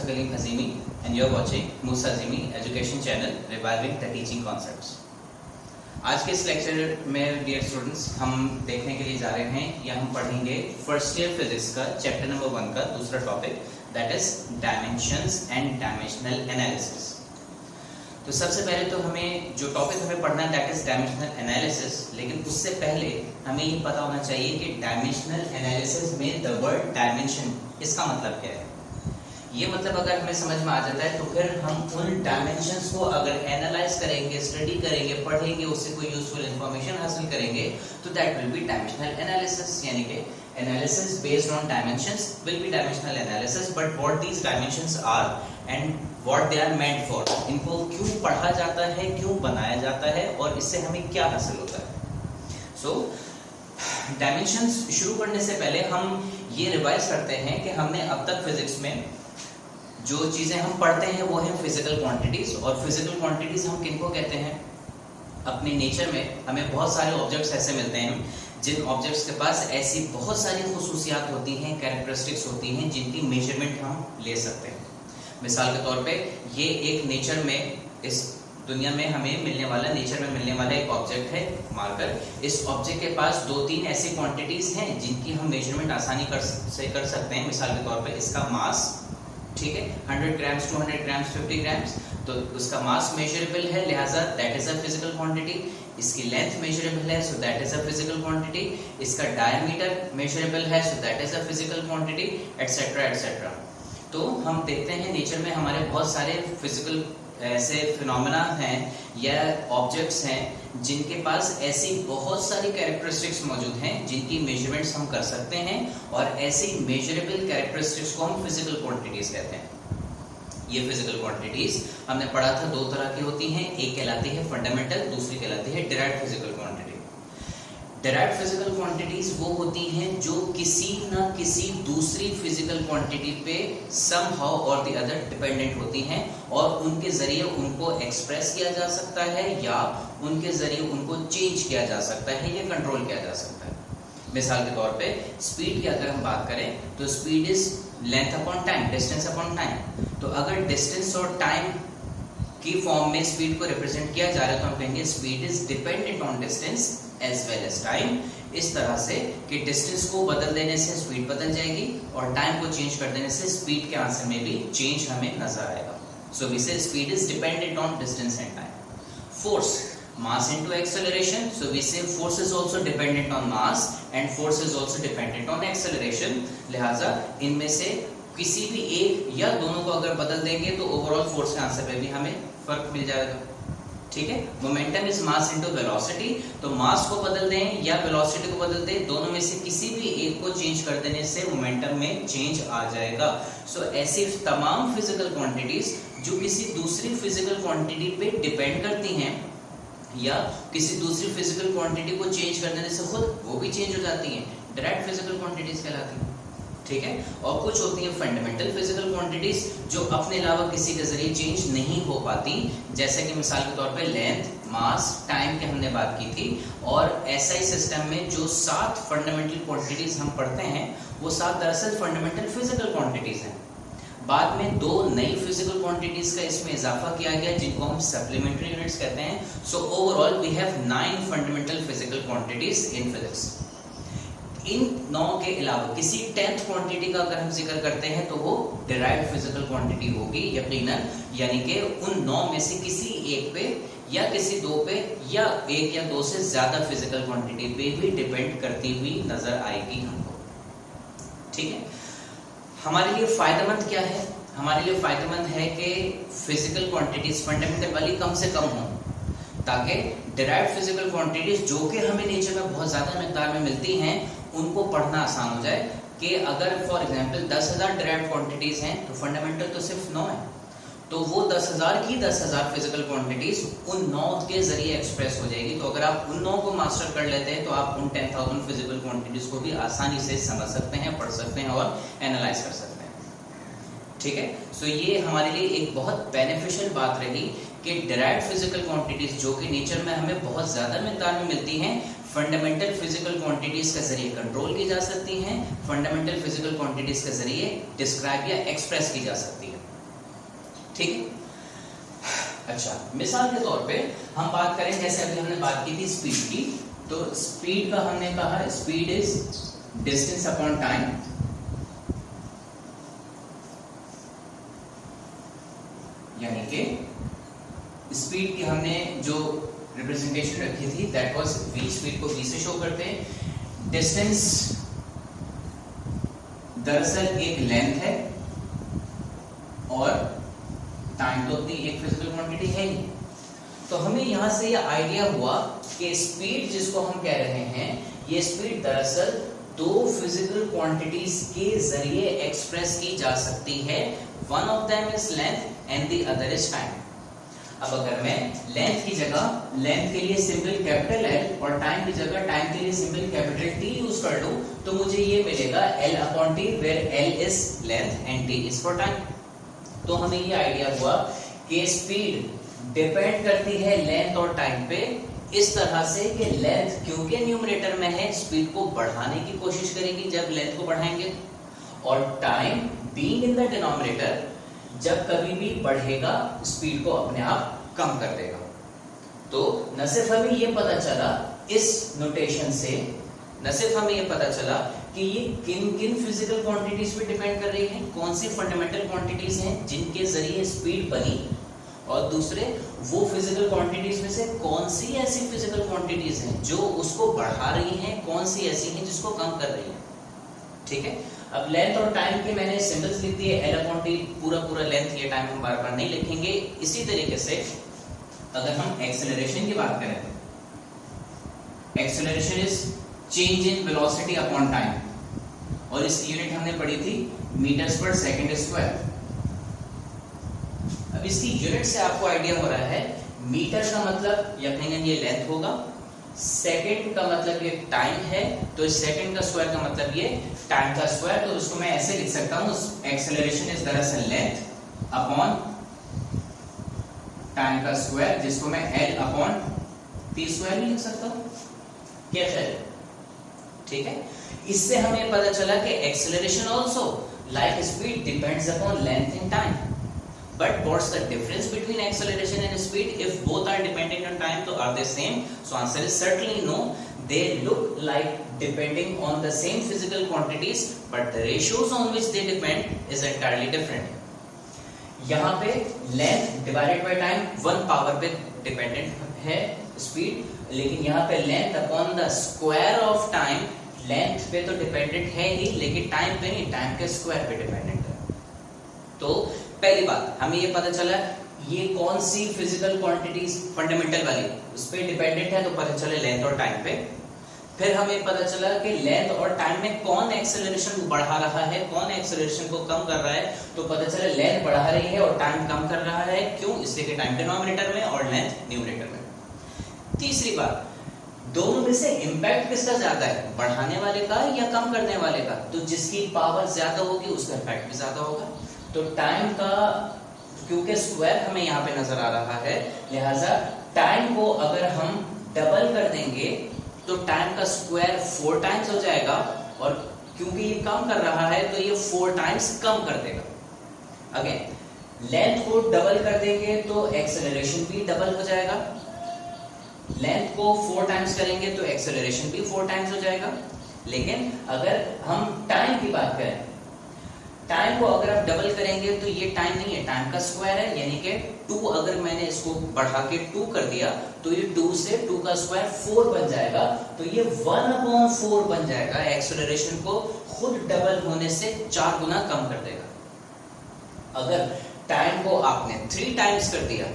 Kaleem Hazimi and you are watching Musa Hazimi Education Channel Reviving the Teaching Concepts। आज के इस lecture में dear students हम देखने के लिए जा रहे हैं या हम पढ़ेंगे फर्स्ट ईयर फिजिक्स का चैप्टर नंबर 1 का दूसरा topic that is dimensions and dimensional analysis. तो सबसे पहले तो हमें जो टॉपिक हमें पढ़ना है दैट इज डायमेंशनल एनालिसिस, लेकिन उससे पहले हमें ये पता होना चाहिए कि डायमेंशनल एनालिसिस में द वर्ड डायमेंशन इसका मतलब क्या है। ये मतलब अगर हमें समझ में आ जाता है तो फिर हम उन डायमेंशंस को अगर एनालाइज करेंगे, स्टडी करेंगे, पढ़ेंगे, उससे कोई यूजफुल इंफॉर्मेशन हासिल करेंगे तो that will be dimensional analysis. यानी कि analysis based on dimensions will be dimensional analysis, but what these dimensions are and what they are meant for, इनको क्यों पढ़ा जाता है, क्यों बनाया जाता है और इससे हमें क्या हासिल होता है। सो डायमेंशंस शुरू करने से पहले हम ये रिवाइज करते हैं कि हमने अब तक फिजिक्स में जो चीजें हम पढ़ते हैं वो है फिजिकल क्वांटिटीज। और फिजिकल क्वांटिटीज हम किनको कहते हैं, अपने नेचर में हमें बहुत सारे ऑब्जेक्ट्स ऐसे मिलते हैं जिन ऑब्जेक्ट्स के पास ऐसी बहुत सारी खुसूसियात होती हैं, कैरेक्टरिस्टिक्स होती हैं जिनकी मेजरमेंट हम ले सकते हैं। मिसाल के तौर पे ये एक नेचर में, इस दुनिया में हमें मिलने वाला, नेचर में मिलने वाला एक ऑब्जेक्ट है मार्कर। इस ऑब्जेक्ट के पास 2-3 ऐसी क्वांटिटीज हैं जिनकी हम मेजरमेंट आसानी से कर सकते हैं। मिसाल के तौर पे इसका मास, ठीक है, 100 ग्राम्स, 200 ग्राम्स, 50 ग्राम्स, तो उसका मास मेजरेबल है, लिहाजा that is a physical quantity. इसकी लेंथ मेजरेबल है, so that is a physical quantity. इसका डायमीटर मेजरेबल है, so that is a physical quantity, etcetera etcetera. तो हम देखते हैं नेचर में हमारे बहुत सारे फिजिकल ऐसे फिनोमेना हैं या ऑब्जेक्ट्स हैं जिनके पास ऐसी बहुत सारी कैरेक्टरिस्टिक्स मौजूद हैं जिनकी मेजरमेंट्स हम कर सकते हैं, और ऐसी मेजरेबल कैरेक्टरिस्टिक्स को हम फिजिकल क्वांटिटीज कहते हैं। ये फिजिकल क्वांटिटीज हमने पढ़ा था 2 तरह की होती हैं, एक कहलाती है फंडामेंटल, दूसरी कहलाती है derived physical quantity. Derived physical quantities वो होती हैं जो किसी न किसी दूसरी फिजिकल क्वांटिटी पे समहाउ और द अदर डिपेंडेंट होती हैं, और उनके जरिए उनको एक्सप्रेस किया जा सकता है या उनके जरिए उनको चेंज किया जा सकता है या कंट्रोल किया जा सकता है। मिसाल के तौर पे स्पीड की अगर हम बात करें तो speed is length upon time, distance upon time. तो अगर डिस्टेंस और टाइम की फॉर्म में स्पीड को रिप्रेजेंट किया जा रहा है तो हम कहेंगे speed is dependent on distance as well as time. इस तरह से कि डिस्टेंस को बदल देने से स्पीड बदल जाएगी और टाइम को चेंज कर देने से स्पीड के आंसर में भी चेंज हमें नजर आएगा। सो वी से speed is dependent on distance and time. Force, mass into acceleration, so we say force is also dependent on mass and force is also dependent on acceleration। लिहाजा इनमें से किसी भी एक या दोनों को अगर बदल देंगे तो ओवरऑल फोर्स के आंसर पे भी हमें फर्क मिल जाएगा, ठीक है। Momentum is mass into velocity, तो मास को बदल दें या वेलोसिटी को बदल दें, दोनों में से किसी भी एक को चेंज कर देने से मोमेंटम में चेंज आ जाएगा। सो ऐसी तमाम फिजिकल क्वांटिटीज जो किसी दूसरी फिजिकल क्वांटिटी पे डिपेंड करती हैं या किसी दूसरी फिजिकल क्वांटिटी को चेंज कर देने से खुद वो भी चेंज हो जाती हैं, डायरेक्ट फिजिकल क्वांटिटीज कहलाती हैं, ठीक है। और कुछ होती हैं फंडामेंटल फिजिकल क्वांटिटीज जो अपने अलावा किसी के जरिए चेंज नहीं हो पाती, जैसे कि मिसाल के तौर पे लेंथ, मास, टाइम की हमने बात की थी। और एसआई सिस्टम में जो 7 फंडामेंटल क्वांटिटीज हम पढ़ते हैं वो 7 दरअसल फंडामेंटल फिजिकल क्वांटिटीज हैं। बाद में 2 नई फिजिकल क्वांटिटीज का इसमें इजाफा किया गया जिनको हम सप्लीमेंट्री यूनिट्स कहते हैं। So overall we have 9 fundamental physical quantities in physics. इन 9 के अलावा किसी 10th क्वांटिटी का अगर हम जिक्र करते हैं तो वो डिराइव्ड फिजिकल क्वांटिटी होगी यकीनन, यानी कि उन 9 में से किसी एक पे या किसी 2 पे या 1 या 2 से ज्यादा फिजिकल क्वांटिटी पे भी डिपेंड करती हुई नजर आएगी हमको, ठीक है। हमारे लिए फायदेमंद क्या है? हमारे लिए फायदेमंद है कि फिजिकल क्वांटिटीज फंडामेंटल वाली कम से कम हो, ताकि डिराइव्ड फिजिकल क्वांटिटीज जो कि हमें नेचर में बहुत ज्यादा मिकदार में मिलती हैं उनको पढ़ना आसान हो जाए। कि अगर फॉर एग्जांपल 10,000 डिराइव्ड क्वांटिटीज हैं तो फंडामेंटल तो सिर्फ 9 है, तो वो 10,000 की 10,000 फिजिकल क्वांटिटीज उन 9 के जरिए एक्सप्रेस हो जाएगी। तो अगर आप उन 9 को मास्टर कर लेते हैं तो आप उन 10,000 फिजिकल क्वांटिटीज को भी आसानी से समझ सकते हैं, पढ़ सकते हैं और एनालाइज कर सकते हैं, ठीक है। सो ये हमारे लिए एक बहुत बेनिफिशियल बात रही कि डिराइव्ड फिजिकल क्वांटिटीज जो कि नेचर में हमें बहुत ज्यादा मिकदार में मिलती हैं, फंडामेंटल फिजिकल क्वांटिटीज के जरिए कंट्रोल की जा सकती हैं, फंडामेंटल फिजिकल क्वांटिटीज के जरिए डिस्क्राइब या एक्सप्रेस की जा सकती है। ठीक है। अच्छा, मिसाल के तौर पे हम बात करें, जैसे अभी हमने बात की थी स्पीड की, तो स्पीड का हमने कहा speed is distance upon time, यानी कि स्पीड की हमने जो रिप्रेजेंटेशन रखी थी दैट वाज v, स्पीड को v से शो करते हैं। डिस्टेंस दरअसल एक लेंथ है और टाइम तो अपनी एक फिजिकल क्वांटिटी है ही। तो हमें यहां से ये आइडिया हुआ कि स्पीड जिसको हम कह रहे हैं, ये स्पीड दरअसल दो फिजिकल क्वांटिटीज के जरिए एक्सप्रेस की जा सकती है। One of them is length and the other is time. अब अगर मैं लेंथ की जगह लेंथ के लिए सिंबल कैपिटल L और टाइम की जगह टाइम के लिए सिंबल कैपिटल T यूज कर लूं, तो मुझे ये मिलेगा L upon T, where L is length and T is for time. तो हमें ये आइडिया हुआ कि स्पीड डिपेंड करती है लेंथ और टाइम पे, इस तरह से कि लेंथ क्योंकि न्यूमरेटर में है, स्पीड को बढ़ाने की कोशिश करेगी जब लेंथ को बढ़ाएंगे, और time being in the denominator जब कभी भी बढ़ेगा स्पीड को अपने आप कम कर देगा। तो न सिर्फ हमें ये पता चला इस नोटेशन से, न सिर्फ हमें ये पता चला कि ये किन किन फिजिकल क्वांटिटीज पे डिपेंड कर रही है, कौन सी फंडामेंटल क्वांटिटीज हैं जिनके जरिए स्पीड बनी, और दूसरे वो फिजिकल क्वांटिटीज में से कौन सी ऐसी फिजिकल क्वांटिटीज हैं जो उसको बढ़ा रही हैं, कौन सी ऐसी हैं जिसको कम कर रही हैं। ठीक है। अब लेंथ और टाइम के मैंने सिंबल्स लिख दिए, L अपॉन T, पूरा लेंथ ये टाइम हम बार बार नहीं लिखेंगे। इसी तरीके से अगर हम एक्सेलरेशन की बात करें, acceleration is change in velocity upon time, और इसकी यूनिट हमने पढ़ी थी मीटर्स पर सेकंड स्क्वायर। अब इसकी यूनिट से आपको आइडिया हो रहा है, मीटर का मतलब यकीनन ये लेंथ होगा, सेकंड का मतलब ये टाइम है, तो इस सेकंड का स्क्वायर का मतलब ये टाइम का स्क्वायर। तो इसको मैं ऐसे लिख सकता हूं, एक्सेलरेशन इज दरअसल लेंथ अपॉन टाइम का स्क्वायर, जिसको मैं L अपॉन T स्क्वायर भी लिख सकता हूं। क्या ख्याल है? ठीक है। इससे हमें पता चला कि acceleration also like speed depends upon length and time. But what's the difference between acceleration and speed? If both are dependent on time, so are they same? So answer is certainly no. They look like depending on the same physical quantities, but the ratios on which they depend is entirely different. यहाँ पे length divided by time 1 power पे dependent है speed, लेकिन यहाँ पे length upon the square of time, length पे तो dependent है ही, लेकिन time पे नहीं, time के square पे dependent है। तो पहली बात हमें ये पता चला ये कौन सी फिजिकल क्वांटिटीज फंडामेंटल वाली उस पे डिपेंडेंट है, तो पता चले लेंथ और टाइम पे। फिर हमें पता चला कि लेंथ और टाइम में कौन एक्सेलरेशन बढ़ा रहा है, कौन एक्सेलरेशन को कम कर रहा है, तो पता चला लेंथ बढ़ा रही है और टाइम कम कर रहा है। क्यों? इसलिए कि टाइम डिनोमिनेटर में और लेंथ न्यूमरेटर में। तीसरी बात, दोनों में से इंपैक्ट किसका ज्यादा है, बढ़ाने वाले का या कम करने वाले का? तो जिसकी पावर ज्यादा होगी उसका इंपैक्ट भी ज्यादा होगा। तो टाइम का क्योंकि स्क्वायर हमें यहाँ पे नजर आ रहा है, लिहाजा टाइम को अगर हम डबल कर देंगे तो टाइम का स्क्वायर 4 टाइम्स हो जाएगा, और क्योंकि ये कम कर रहा है तो ये 4 टाइम्स कम कर देगा। अगेन लेंथ को डबल कर देंगे तो एक्सेलरेशन भी डबल हो जाएगा, लेंथ को 4 टाइम्स करेंगे तो एक्सेलरेशन भी 4 टाइम्स हो जाएगा। लेकिन अगर हम टाइम की बात करें, टाइम को अगर आप डबल करेंगे तो ये टाइम नहीं है, टाइम का स्क्वायर है, यानी कि 2 अगर मैंने इसको बढ़ा के 2 कर दिया तो ये 2 से 2 का स्क्वायर 4 बन जाएगा, तो ये 1/4 बन जाएगा। एक्सेलरेशन को खुद डबल होने से 4 गुना कम कर देगा। अगर टाइम को आपने 3 टाइम्स कर दिया,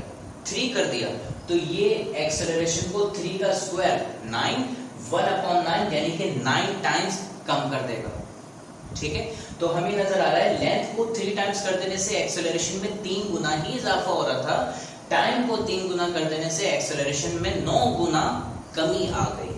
3 कर दिया, तो ये एक्सेलरेशन को 3 का स्क्वायर 9, 1/9 यानी कि 9 टाइम्स कम कर देगा। ठीक है। तो हमें नजर आ रहा है लेंथ को 3 टाइम्स कर देने से एक्सेलरेशन में 3 गुना ही इजाफा हो रहा था, टाइम को 3 गुना कर देने से एक्सेलरेशन में 9 गुना कमी आ गई।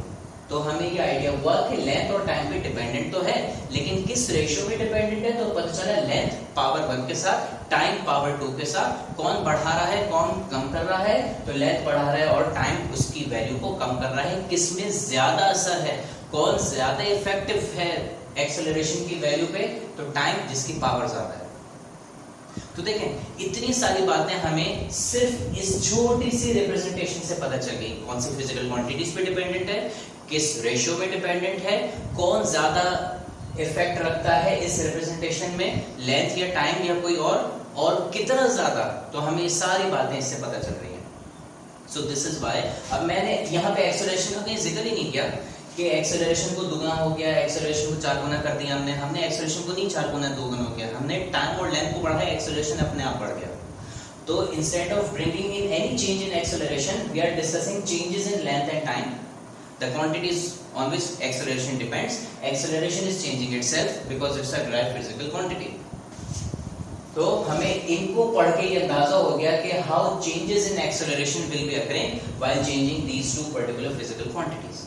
तो हमें ये आइडिया हुआ कि लेंथ और टाइम पे डिपेंडेंट तो है, लेकिन किस रेशियो में डिपेंडेंट है, तो पता चला लेंथ पावर 1 के साथ, टाइम पावर 2 के साथ। कौन बढ़ा रहा है, कौन कम कर रहा है? तो लेंथ बढ़ा रहा है और टाइम उसकी वैल्यू को कम कर रहा है। किसमें ज्यादा असर है, कौन ज्यादा इफेक्टिव है एक्सेलरेशन की वैल्यू पे? तो टाइम, जिसकी पावर ज्यादा है। तो देखें इतनी सारी बातें हमें सिर्फ इस छोटी सी रिप्रेजेंटेशन से पता चल गई। कौन सी फिजिकल क्वांटिटीज पे डिपेंडेंट है, किस रेशियो में डिपेंडेंट है, कौन ज्यादा इफेक्ट रखता है इस रिप्रेजेंटेशन में, लेंथ या टाइम या कोई और कितना ज्यादा। तो हमें ये सारी बातें इससे पता चल रही हैं। सो दिस इज व्हाई अब मैंने यहाँ पे एक्सेलरेशन का कहीं जिक्र ही नहीं किया कि एक्सेलरेशन को दुगना हो गया, एक्सेलरेशन को 4 गुना कर दिया हमने एक्सेलरेशन को नहीं 4 गुना 2 गुना हो गया, हमने टाइम और लेंथ को बढ़ाया, एक्सेलरेशन अपने आप बढ़ गया। तो instead of bringing in any change in acceleration we are discussing changes in length and time, the quantities on which acceleration depends. Acceleration is changing itself because it's a derived physical quantity. तो हमें इनको पढ़ के ये अंदाजा हो गया कि how changes in acceleration will be occurring while changing these two particular physical quantities.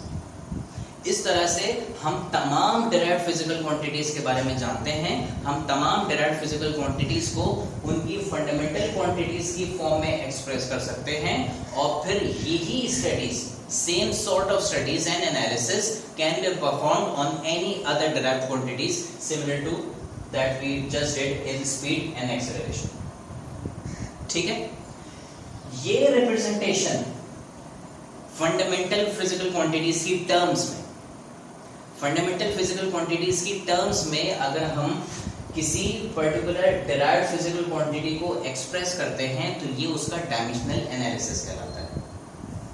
इस तरह से हम तमाम derived physical quantities के बारे में जानते हैं। हम तमाम derived physical quantities को उनकी fundamental quantities की फॉर्म में एक्सप्रेस कर सकते हैं और फिर यही studies, same sort of studies and analysis can be performed on any other derived quantities similar to that we just did in speed and acceleration. ठीक है, ये representation fundamental physical quantities की terms में, फंडामेंटल फिजिकल क्वांटिटीज की terms में अगर हम किसी पर्टिकुलर डिराइव्ड फिजिकल क्वांटिटी को एक्सप्रेस करते हैं तो ये उसका डायमेंशनल एनालिसिस कहलाता है।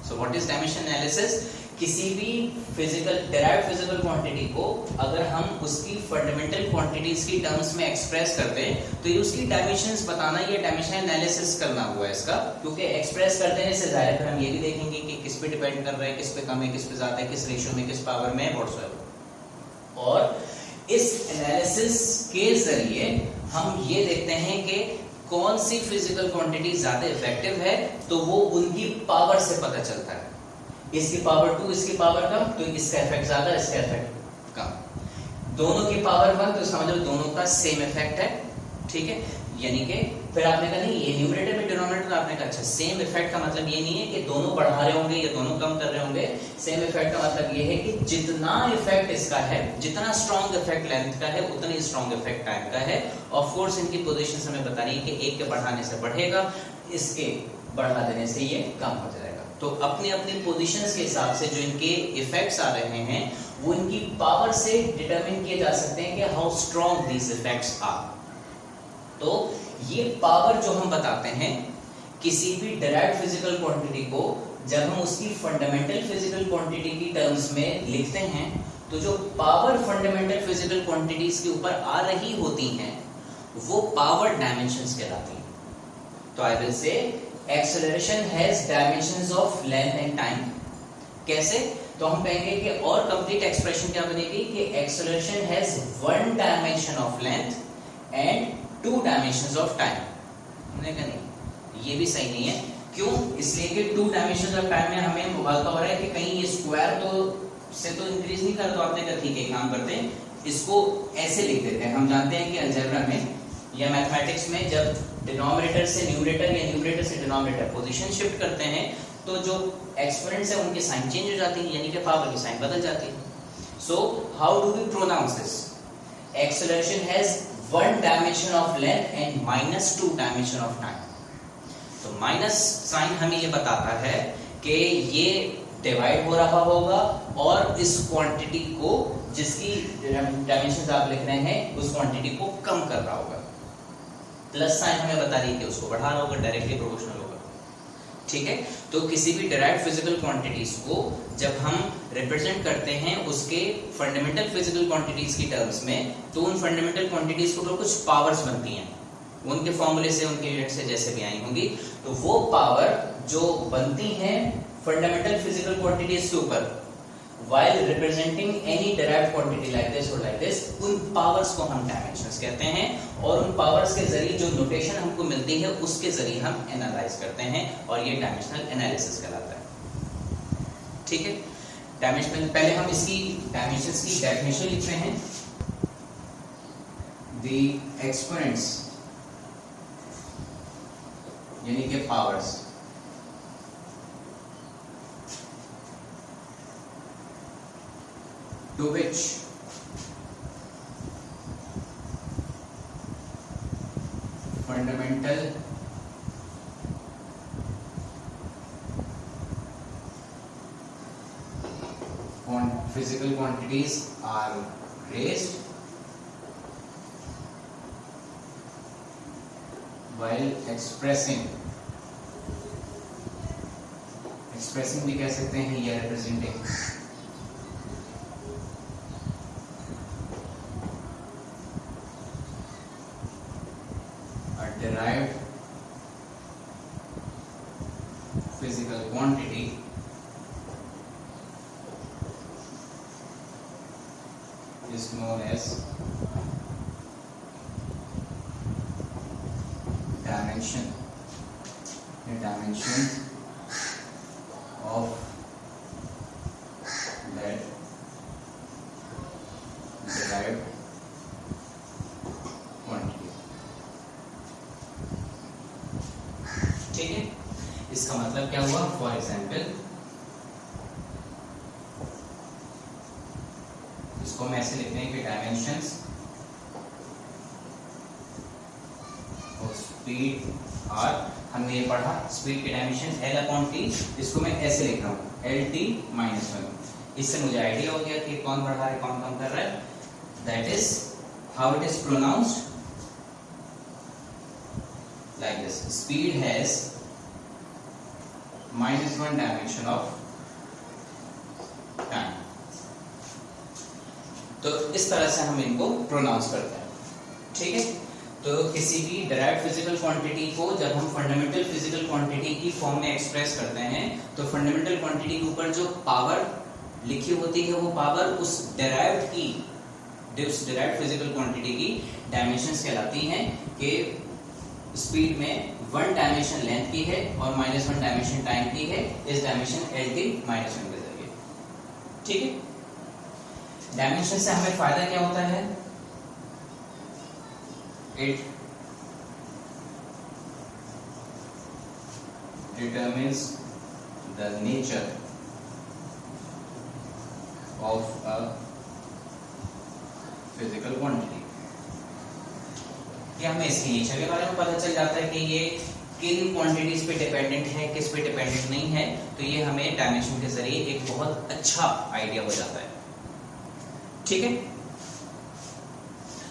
So what is dimensional analysis? किसी भी फिजिकल डिराइव्ड फिजिकल क्वांटिटी को अगर हम उसकी फंडामेंटल क्वांटिटीज की टर्म्स में एक्सप्रेस करते हैं तो ये उसकी डायमेंशंस बताना, ये डायमेंशनल एनालिसिस करना हुआ है इसका। क्योंकि एक्सप्रेस कर देने से जाहिर है हम ये भी देखेंगे कि किस पे डिपेंड कर रहा है, किस पे कम है, किस पे ज्यादा है, किस रेशियो में, किस पावर में, व्हाटसोएवर। और इस एनालिसिस के जरिए हम ये देखते हैं कि कौन सी फिजिकल क्वांटिटी ज्यादा इफेक्टिव है, तो वो उनकी पावर से पता चलता है। इसकी पावर 2, इसकी पावर कम, तो इसका इफेक्ट ज्यादा, इसका इफेक्ट कम। दोनों की पावर 1, तो समझ लो दोनों का सेम इफेक्ट है। ठीक है, यानी कि फिर आपने कहा नहीं ये न्यूमरेटर में डिनोमिनेटर, तो आपने कहा अच्छा सेम इफेक्ट का मतलब ये नहीं है कि दोनों बढ़ा रहे होंगे या दोनों कम कर रहे होंगे। सेम इफेक्ट का मतलब ये है कि जितना इफेक्ट इसका है, जितना स्ट्रॉन्ग इफेक्ट लेंथ का है, उतना ही स्ट्रॉन्ग इफेक्ट टाइम का है। ऑफ कोर्स इनकी पोजीशन हमें बता रही है कि एक के बढ़ाने से बढ़ेगा, इसके बढ़ा देने से ये कम हो जाएगा। तो अपनी अपनी पोजीशंस के हिसाब से जो इनके इफेक्ट्स आ रहे हैं वो इनकी पावर से डिटरमिन किए जा सकते हैं कि how strong these effects are. तो ये पावर जो हम बताते हैं किसी भी डिराइव्ड फिजिकल क्वांटिटी को, जब हम उसकी फंडामेंटल फिजिकल क्वांटिटी की टर्म्स में लिखते हैं तो जो पावर फंडामेंटल फिजिकल क्वांटिटीज के ऊपर आ रही होती हैं वो पावर डायमेंशंस कहलाती हैं। तो I will say acceleration has dimensions of length and time. कैसे? तो हम कहेंगे कि और कंप्लीट एक्सप्रेशन क्या बनेगी कि acceleration has 1 dimension of length and 2 dimensions of time. हमने कहा नहीं, ये भी सही नहीं है। क्यों? इसलिए कि 2 डायमेंशंस ऑफ टाइम में हमें मुबालका हो रहा है कि कहीं ये स्क्वायर से तो इंक्रीज नहीं कर, तो आपने कहा ठीक है काम करते हैं, इसको ऐसे लिख देते हैं। हम जानते हैं कि अलजेब्रा में या मैथमेटिक्स में जब डिनोमिनेटर से न्यूमरेटर या न्यूमरेटर से डिनोमिनेटर पोजीशन शिफ्ट करते हैं तो जो एक्सपोनेंट्स है उनकी साइन चेंज हो जाती है, यानी कि पावर की साइन बदल जाती है। So how do we pronounce this? Acceleration has 1 dimension of length and -2 dimension of time. तो माइनस साइन हमें ये बताता है कि ये डिवाइड हो रहा होगा और इस क्वांटिटी को, जिसकी डायमेंशंस आप लिख रहे हैं, उस क्वांटिटी को कम कर रहा होगा। प्लस साइन हमें बता रही है कि उसको बढ़ा रहा होगा, डायरेक्टली प्रोपोर्शनल होगा। ठीक है, तो किसी भी डिराइव्ड फिजिकल क्वांटिटीज को जब हम रिप्रेजेंट करते हैं उसके फंडामेंटल फिजिकल क्वांटिटीज की टर्म्स में, तो उन फंडामेंटल क्वांटिटीज को कुछ पावर्स बनती हैं, उनके फॉर्मूले से, उनके यूनिट से जैसे भी आई होंगी। तो वो पावर जो बनती हैं फंडामेंटल फिजिकल क्वांटिटीज के ऊपर while representing any derived quantity like this or like this, उन पावर्स को हम डायमेंशंस कहते हैं और उन पावर्स के जरिए जो नोटेशन हमको मिलती है उसके जरिए हम एनालाइज करते हैं और ये डायमेंशनल एनालिसिस कहलाता है। ठीक है, डायमेंशनल, पहले हम इसकी डायमेंशंस की डेफिनेशन लिख रहे हैं। The exponents यानी कि powers to which fundamental fundamental physical quantities are raised while expressing भी कह सकते हैं या representing a derived physical quantity is known as dimension. The dimension of that derived quantity. ठीक है, इसका मतलब क्या हुआ? फॉर एग्जाम्पल इसको हम ऐसे लिखते हैं कि डायमेंशंस और स्पीड आर, हमने ये पढ़ा स्पीड के डायमेंशन L/T, इसको मैं ऐसे लिख रहा हूँ LT-1। इससे मुझे आइडिया हो गया कि कौन बढ़ा है कौन कम कर रहा है। That is how it is pronounced like this, speed has -1 dimension of time. तो इस तरह से हम इनको प्रोनाउंस करते हैं, ठीक है। तो किसी भी डिराइव्ड फिजिकल क्वांटिटी को जब हम फंडामेंटल फिजिकल क्वांटिटी की फॉर्म में एक्सप्रेस करते हैं तो फंडामेंटल क्वांटिटी के ऊपर जो पावर लिखी होती है वो पावर उस डिराइव्ड फिजिकल क्वांटिटी की डायमेंशंस कहलाती हैं कि स्पीड में 1 डायमेंशन लेंथ की है और -1 डायमेंशन टाइम की है, इस डायमेंशन LT-1 के जरिए, ठीक है। डायमेंशन से हमें फायदा क्या होता है? It determines the nature of a physical quantity. कि हमें इसके नेचर के बारे में पता चल जाता है कि ये किन क्वांटिटीज पे डिपेंडेंट है, किस पे डिपेंडेंट नहीं है। तो ये हमें डायमेंशन के जरिए एक बहुत अच्छा आइडिया हो जाता है, ठीक है।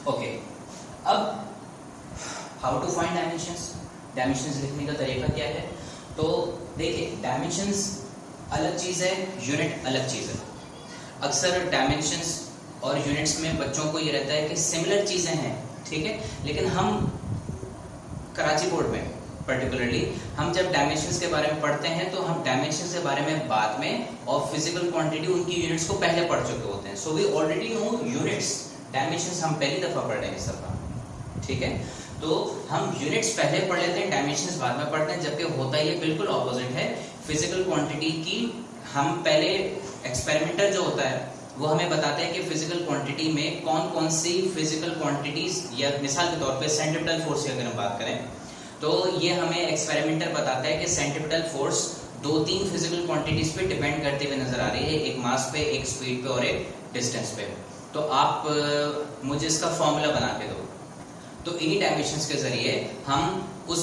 ओके, अब how to find dimensions. Dimensions लिखने का तरीका क्या है? तो देखिए, डायमेंशंस अलग चीज है, यूनिट अलग चीज है। अक्सर डायमेंशंस और यूनिट्स में बच्चों को ये रहता है कि सिमिलर चीजें हैं, ठीक है, लेकिन हम कराची बोर्ड में पर्टिकुलरली हम जब डायमेंशंस के बारे में पढ़ते हैं तो हम डायमेंशंस के बारे में बाद में और फिजिकल क्वांटिटी उनकी यूनिट्स को पहले पढ़ चुके होते हैं। So we already know units, dimensions हम पहली दफा पढ़ रहे हैं इस दफा, ठीक है। तो हम यूनिट्स पहले पढ़ लेते हैं, डायमेंशंस बाद में पढ़ते हैं, जबकि होता ये बिल्कुल ऑपोजिट है। फिजिकल क्वांटिटी की हम पहले, एक्सपेरिमेंटर जो होता है वो हमें बताते हैं कि फिजिकल क्वांटिटी में कौन कौन सी फिजिकल क्वांटिटीज, या मिसाल के तौर पे सेंट्रीपिटल फोर्स की अगर हम बात करें तो ये हमें एक्सपेरिमेंटर बताता है कि सेंट्रीपिटल फोर्स 2-3 फिजिकल क्वांटिटीज पे डिपेंड करते हुए नजर आ रही है, एक मास पे, एक स्पीड पे और एक डिस्टेंस पे। तो आप मुझे इसका फॉर्मूला बना के दो। तो इन्हीं डायमेंशंस के जरिए हम उस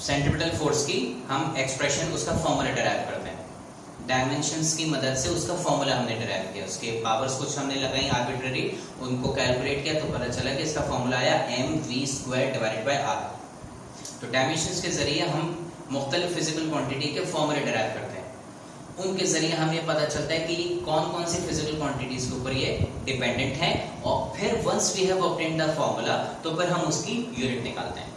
सेंट्रीपिटल फोर्स की हम एक्सप्रेशन, उसका फॉर्मूला डिराइव करते हैं। डायमेंशंस की मदद से उसका फॉर्मूला हमने डिराइव किया, उसके पावर्स कुछ हमने लगाई आर्बिट्ररी, उनको कैलकुलेट किया तो पता चला कि इसका फॉर्मूला आया mv²/r। तो डायमेंशंस के जरिए हम मुख्तलिफ फिजिकल क्वांटिटी के फॉर्मूले डिराइव करते हैं। उनके जरिए हमें पता चलता है कि कौन कौन सी फिजिकल क्वांटिटीज के ऊपर ये डिपेंडेंट है, और फिर once we have obtained the formula तो फिर हम उसकी यूनिट निकालते हैं।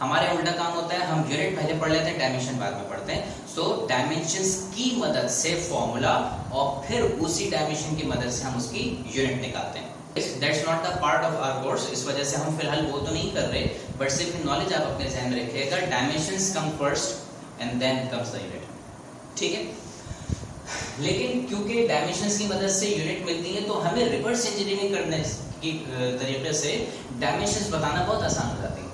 हमारे उल्टा काम होता है, हम यूनिट पहले पढ़ लेते हैं, डायमेंशन बाद में पढ़ते हैं। सो डायमेंशंस की मदद से फॉर्मूला और फिर उसी डायमेंशन की मदद से हम उसकी यूनिट निकालते हैं। That's not the part of our course, इस वजह से हम फिलहाल वो तो नहीं कर रहे, बट सिर्फ नॉलेज आप अपने ध्यान में रखिएगा। Dimensions come first and then comes the unit, ठीक है। लेकिन क्योंकि डायमेंशंस की मदद से यूनिट मिलती है तो हमें रिवर्स इंजीनियरिंग करने की तरीके से डायमेंशंस बताना बहुत आसान हो जाती है।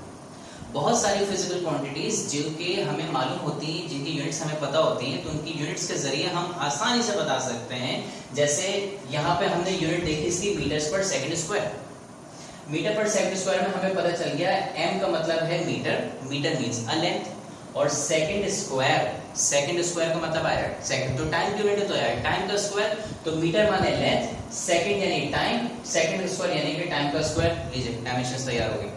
बहुत सारी फिजिकल क्वांटिटीज जिनके हमें मालूम होती हैं, जिनकी यूनिट्स हमें पता होती हैं, तो उनकी यूनिट्स के जरिए हम आसानी से बता सकते हैं। जैसे यहाँ पे हमने यूनिट देखी इसकी metres per second square. Metre per second square में हमें पता चल गया m का मतलब है metre, metre means a length, और सेकंड स्क्वायर का मतलब आया सेकंड, तो टाइम की यूनिट तो आया टाइम का स्क्वायर, तो मीटर माने लेंथ, सेकंड यानी टाइम, सेकंड स्क्वायर यानी कि टाइम का स्क्वायर। लीजिए डायमेंशंस तैयार हो गए।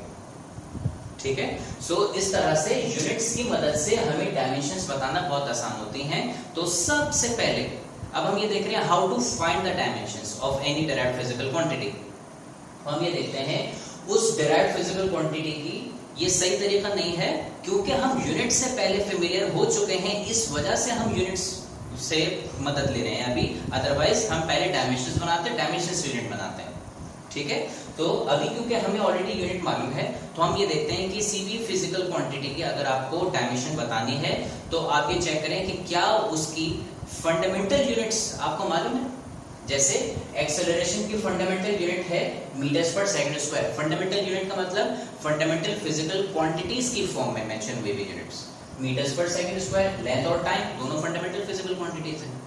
ठीक है, सो इस तरह से यूनिट्स की मदद से हमें डायमेंशंस बताना बहुत आसान होती हैं। तो सबसे पहले अब हम ये देख रहे हैं how to find the dimensions of any derived physical quantity. हम ये देखते हैं उस डिराइव्ड फिजिकल क्वांटिटी की, ये सही तरीका नहीं है क्योंकि हम यूनिट से पहले फेमिलियर हो चुके हैं, इस वजह से हम यूनिट्स से मदद ले रहे हैं अभी, अदरवाइज हम पहले डायमेंशंस बनाते हैं, डायमेंशंस यूनिट बनाते हैं। ठीक है, तो अभी क्योंकि हमें ऑलरेडी यूनिट मालूम है, तो हम ये देखते हैं कि किसी भी फिजिकल क्वांटिटी की अगर आपको डायमेंशन बतानी है तो आप ये चेक करें कि क्या उसकी फंडामेंटल यूनिट्स आपको मालूम है। जैसे एक्सेलरेशन की फंडामेंटल यूनिट है metres per second square. Fundamental unit का मतलब फंडामेंटल फिजिकल क्वांटिटीज की फॉर्म में मेंशन हुई हुई units, metres per second square, length और टाइम दोनों फंडामेंटल फिजिकल क्वांटिटीज हैं।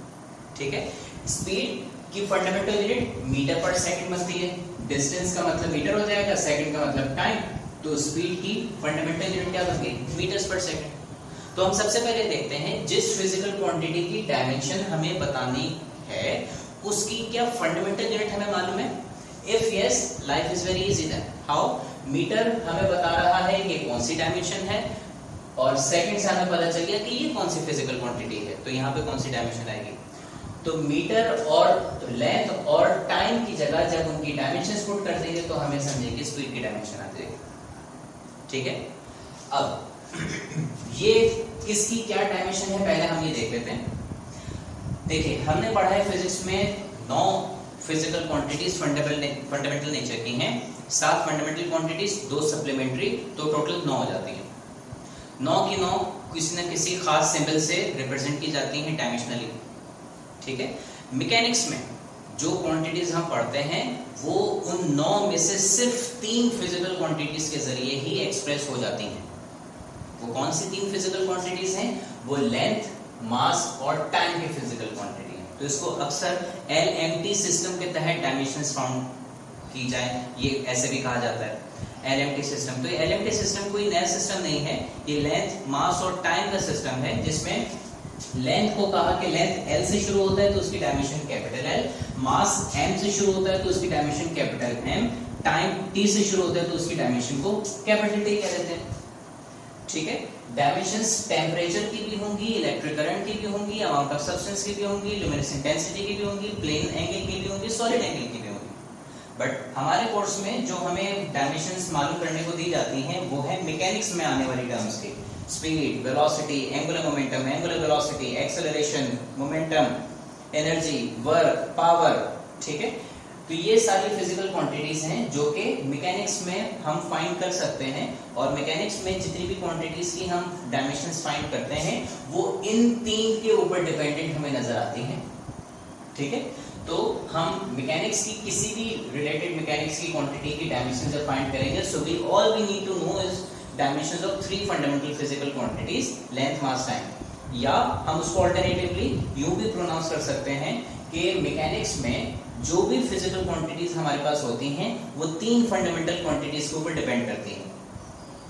ठीक है, स्पीड की fundamental unit metre per second बनती है, डिस्टेंस का मतलब मीटर हो जाएगा, सेकंड का मतलब टाइम, तो स्पीड की फंडामेंटल यूनिट क्या बन गई, मीटर्स पर सेकंड। तो हम सबसे पहले देखते हैं जिस फिजिकल क्वांटिटी की डायमेंशन हमें बतानी है उसकी क्या फंडामेंटल यूनिट हमें मालूम है। If yes, life is very easy then. How? Metre हमें बता रहा है कि कौन सी डायमेंशन है, और सेकंड से हमें पता चल गया कि ये कौन सी फिजिकल क्वांटिटी है, तो यहाँ पे कौन सी डायमेंशन आएगी। तो मीटर और लेंथ और टाइम की जगह जब उनकी डायमेंशंस पुट कर देंगे तो हमें समझेंगे स्पीड की डायमेंशन आ जाएगी। ठीक है, अब ये किसकी क्या डायमेंशन है पहले हम ये देख लेते हैं। देखिए, हमने पढ़ा है फिजिक्स में 9 फिजिकल क्वांटिटीज फंडामेंटल नेचर की हैं, 7 फंडामेंटल क्वांटिटीज, 2 सप्लीमेंट्री, तो टोटल 9 हो जाती हैं। 9 की 9 किसी न किसी खास सिंबल से रिप्रेजेंट की जाती हैं डायमेंशनली। ठीक है, मैकेनिक्स में जो क्वांटिटीज हम पढ़ते हैं वो उन 9 में से सिर्फ 3 फिजिकल क्वांटिटीज के जरिए ही एक्सप्रेस हो जाती हैं। वो कौन सी 3 फिजिकल क्वांटिटीज हैं? वो लेंथ, मास और टाइम की फिजिकल क्वांटिटी है। तो इसको अक्सर LMT सिस्टम के तहत डायमेंशंस फाउंड की जाए, ये ऐसे भी कहा जाता है LMT सिस्टम। तो ये LMT सिस्टम कोई नया सिस्टम नहीं है, ये लेंथ, मास और टाइम का सिस्टम है, जिसमें लेंथ को कहा कि लेंथ L से शुरू होता है तो उसकी डायमेंशन कैपिटल L, मास M से शुरू होता है तो उसकी dimension capital M, time T से शुरू होता है तो उसकी डायमेंशन को कैपिटल T कह देते हैं। ठीक है, डायमेंशंस टेम्परेचर की भी होंगी, इलेक्ट्रिक करंट की भी होंगी, अमाउंट ऑफ सब्सटेंस की भी होंगी, ल्यूमिनस इंटेंसिटी की भी होंगी, प्लेन एंगल की भी होंगी, सॉलिड एंगल की भी होंगी। बट हमारे कोर्स में जो हमें डायमेंशंस मालूम करने को दी जाती हैं वो है मैकेनिक्स में आने वाली टर्म्स की, speed, velocity, angular momentum, angular velocity, acceleration, momentum, energy, work, power. ठीक है, तो ये सारी फिजिकल क्वांटिटीज हैं जो कि मैकेनिक्स में हम फाइंड कर सकते हैं, और मैकेनिक्स में जितनी भी क्वांटिटीज की हम डायमेंशंस फाइंड करते हैं वो इन 3 के ऊपर डिपेंडेंट हमें नजर आती हैं। ठीक है, तो हम मैकेनिक्स की किसी भी रिलेटेड मैकेनिक्स की क्वांटिटी की डायमेंशन जब फाइंड करेंगे, so we all we need to know is dimensions of 3 fundamental physical quantities, length, mass, time. या हम उसको अल्टरनेटिवली यूं भी प्रोनाउंस कर सकते हैं कि मैकेनिक्स में जो भी फिजिकल क्वांटिटीज हमारे पास होती हैं वो 3 फंडामेंटल क्वांटिटीज के ऊपर डिपेंड करती हैं।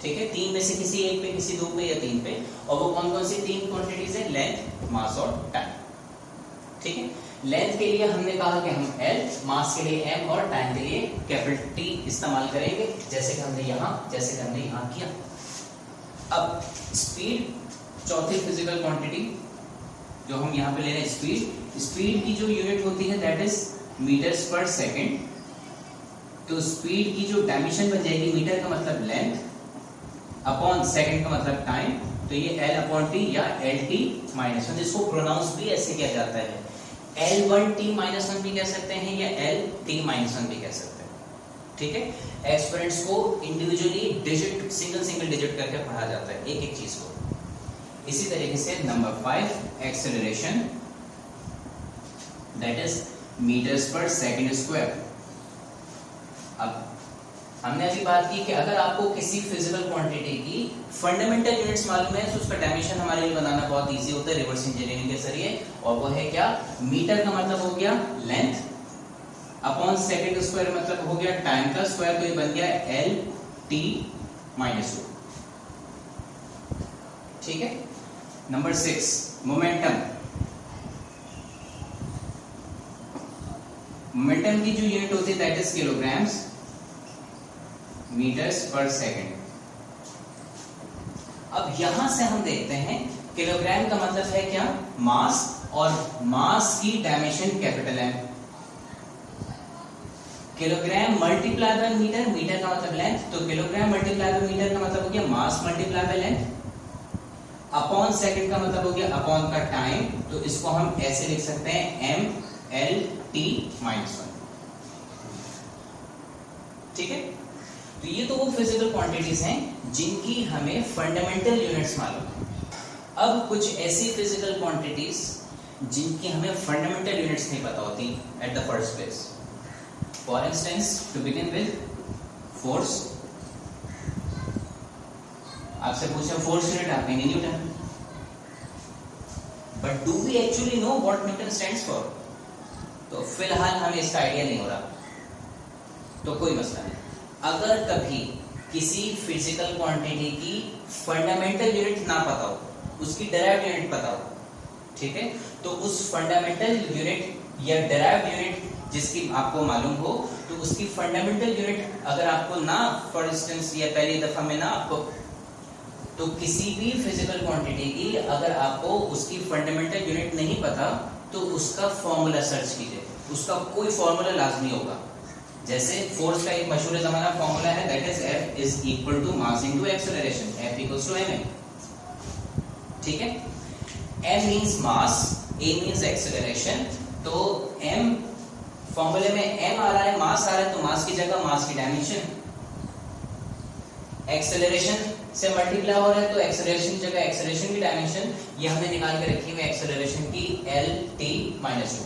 ठीक है, 3 में से किसी एक पे, किसी 2 पे या 3 पे, और वो कौन कौन सी 3 क्वांटिटीज है? लेंथ, मास और टाइम। ठीक है, लेंथ के लिए हमने कहा कि हम L, मास के लिए M और टाइम के लिए कैपिटल T इस्तेमाल करेंगे, जैसे कि हमने यहाँ किया। अब स्पीड, चौथी फिजिकल क्वांटिटी जो हम यहाँ पे ले रहे हैं, स्पीड की जो यूनिट होती है that is metres per second. तो स्पीड की जो डायमेंशन बन जाएगी, मीटर का मतलब लेंथ अपॉन सेकंड का मतलब टाइम, तो ये L/T या LT-1, जिसको प्रोनाउंस भी ऐसे किया जाता है, L1T-1 भी कह सकते हैं या LT-1 भी कह सकते हैं। ठीक है, एक्सपोनेंट्स को इंडिविजुअली डिजिट, सिंगल डिजिट करके पढ़ा जाता है एक एक चीज को। इसी तरीके से number 5 acceleration, that is metres per second square. अब हमने अभी बात की कि अगर आपको किसी फिजिकल क्वांटिटी की फंडामेंटल यूनिट्स मालूम है तो उसका डायमेंशन हमारे लिए बनाना बहुत इजी होता है रिवर्स इंजीनियरिंग के जरिए, और वो है क्या? मीटर का मतलब हो गया लेंथ, अपॉन सेकंड स्क्वायर मतलब हो गया टाइम का स्क्वायर, तो ये बन गया एल टी माइनस टू। ठीक है। Number 6 momentum. मोमेंटम की जो यूनिट होती है that is kilograms metres per second. अब यहां से हम देखते हैं किलोग्राम का मतलब है क्या, मास, और मास की dimension capital M. Kilogram multiply by metre, metre का मतलब लेंथ, तो किलोग्राम मल्टीप्लाई बाय मीटर का मतलब हो गया मास multiply by length. Upon second का मतलब हो गया अपॉन का टाइम, तो इसको हम ऐसे लिख सकते हैं एम एल टी माइनस 1। ठीक है। तो ये तो वो फिजिकल क्वांटिटीज हैं जिनकी हमें फंडामेंटल यूनिट्स मालूम है। अब कुछ ऐसी फिजिकल क्वांटिटीज जिनकी हमें फंडामेंटल यूनिट्स नहीं पता होती at the first place. For instance to begin with force. आपसे पूछा फोर्स यूनिट, आप कहेंगे Newton, but do we actually know what Newton stands for? तो फिलहाल हमें इसका आइडिया नहीं हो रहा, तो कोई मसला नहीं। अगर कभी किसी फिजिकल क्वांटिटी की फंडामेंटल यूनिट ना पता हो, उसकी डिराइव्ड यूनिट पता हो, ठीक है, तो उस फंडामेंटल यूनिट या डिराइव्ड यूनिट जिसकी आपको मालूम हो, तो उसकी फंडामेंटल यूनिट अगर आपको ना, फॉर इंस्टेंस या पहली दफा में ना आपको, तो किसी भी फिजिकल क्वांटिटी की अगर आपको उसकी फंडामेंटल यूनिट नहीं पता, तो उसका फॉर्मूला सर्च कीजिए, उसका कोई फॉर्मूला लाजमी होगा। जैसे फोर्स का एक मशहूर ज़माना फॉर्मूला है, that is F is equal to mass into acceleration, F equals to ma। ठीक है। M means mass, A means acceleration, तो M फॉर्मूले में M आ रहा है, मास आ रहा है, तो मास की जगह मास की डायमेंशन, एक्सेलरेशन से मल्टीप्लाई हो रहा है, तो एक्सेलरेशन की जगह एक्सेलरेशन की डायमेंशन, ये हमने निकाल के रखी हुई है एक्सेलरेशन की एल टी माइनस 2,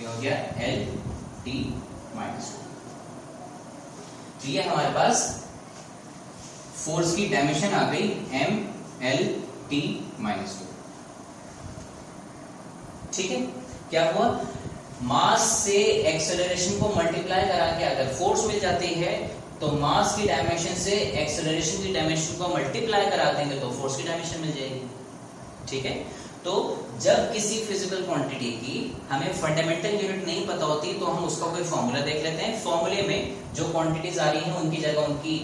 ये हो गया एल टी माइनस 2। तो ये हमारे पास फोर्स की डायमेंशन आ गई एम एल टी माइनस 2। ठीक है। क्या हुआ, मास से एक्सेलरेशन को मल्टीप्लाई करा के अगर फोर्स मिल जाती है, तो मास की डायमेंशन से एक्सेलरेशन की डायमेंशन को मल्टीप्लाई करा देंगे तो फोर्स की डायमेंशन मिल जाएगी। ठीक है। तो जब किसी फिजिकल क्वांटिटी की हमें फंडामेंटल यूनिट नहीं पता होती, तो हम उसका कोई फॉर्मूला देख लेते हैं, फॉर्मूले में जो क्वांटिटीज आ रही हैं उनकी जगह उनकी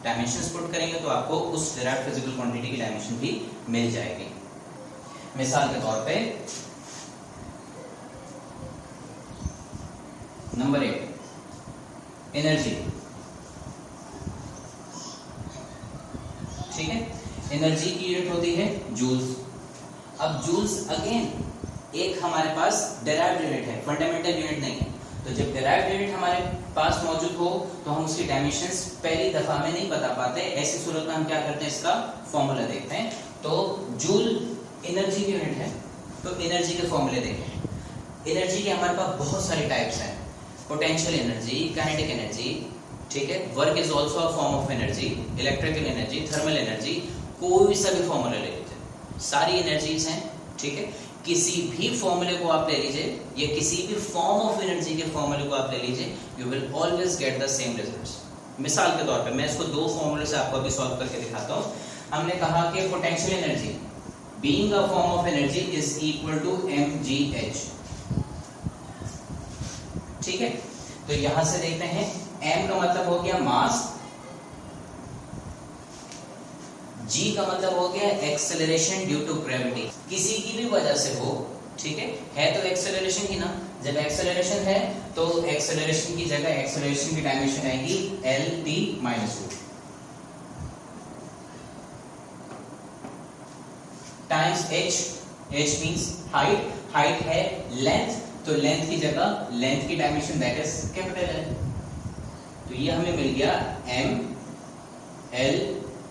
डायमेंशंस पुट करेंगे, तो आपको उस डिराइव्ड फिजिकल क्वांटिटी की डायमेंशन भी मिल जाएगी। मिसाल के तौर पे नंबर 8 एनर्जी। ठीक है। एनर्जी की यूनिट होती है जूल्स। अब जूल्स अगेन एक हमारे पास डिराइव्ड यूनिट है, फंडामेंटल यूनिट नहीं है। तो जब डिराइव्ड यूनिट हमारे पास मौजूद हो, तो हम उसकी डायमेंशंस पहली दफा में नहीं बता पाते, ऐसी सूरत में हम क्या करते हैं, इसका फॉर्मूला देखते हैं। तो जूल एनर्जी की यूनिट है, तो एनर्जी के फॉर्मूले देखें। एनर्जी के हमारे पास बहुत सारी टाइप्स हैं, पोटेंशियल एनर्जी, काइनेटिक एनर्जी, ठीक है, work is also a form of energy, electrical energy, thermal energy, कोई सा भी फॉर्मूला ले लीजिए, सारी एनर्जीज हैं। ठीक है। किसी भी फॉर्मूले को आप ले लीजिए या किसी भी फॉर्म ऑफ एनर्जी के फॉर्मूले को आप ले लीजिए, you will always get the same results. मिसाल के तौर पे मैं इसको दो फॉर्मूले से आपको अभी सॉल्व करके दिखाता हूँ। हमने कहा कि potential energy being a form of energy is equal to mgh। ठीक है। तो यहां से देखते हैं, m का मतलब हो गया मास, g का मतलब हो गया एक्सेलरेशन ड्यू टू ग्रेविटी, किसी की भी वजह से हो। ठीक है तो एक्सेलरेशन ही ना, जब एक्सेलरेशन है तो एक्सेलरेशन की जगह एक्सेलरेशन की डायमेंशन आएगी L T minus 2 times h, h means height, height है लेंथ, तो लेंथ की जगह लेंथ की dimension that is capital L। तो ये हमें मिल गया m l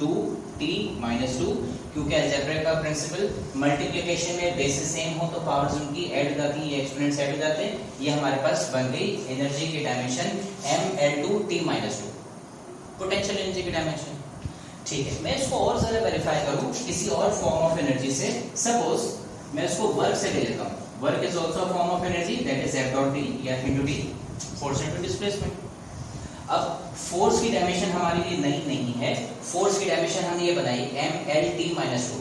2 t माइनस 2, क्योंकि अलजेब्रा का प्रिंसिपल मल्टीप्लिकेशन में बेसिस सेम हो तो पावर्स उनकी ऐड हो जाती है, ये एक्सपोनेंट्स ऐड हो जाते हैं। ये हमारे पास बन गई एनर्जी की dimension ml2 t minus 2, potential energy की डायमेंशन। ठीक है। मैं इसको और ज्यादा वेरीफाई करूं किसी और फॉर्म ऑफ एनर्जी से, सपोज मैं इसको वर्क से ले लेता हूं, work is also a form of energy that is F dot d या into d। Force into displacement. अब फोर्स की डायमेंशन हमारे लिए नई नहीं है, फोर्स की डायमेंशन हमने ये बनाई mLt-2,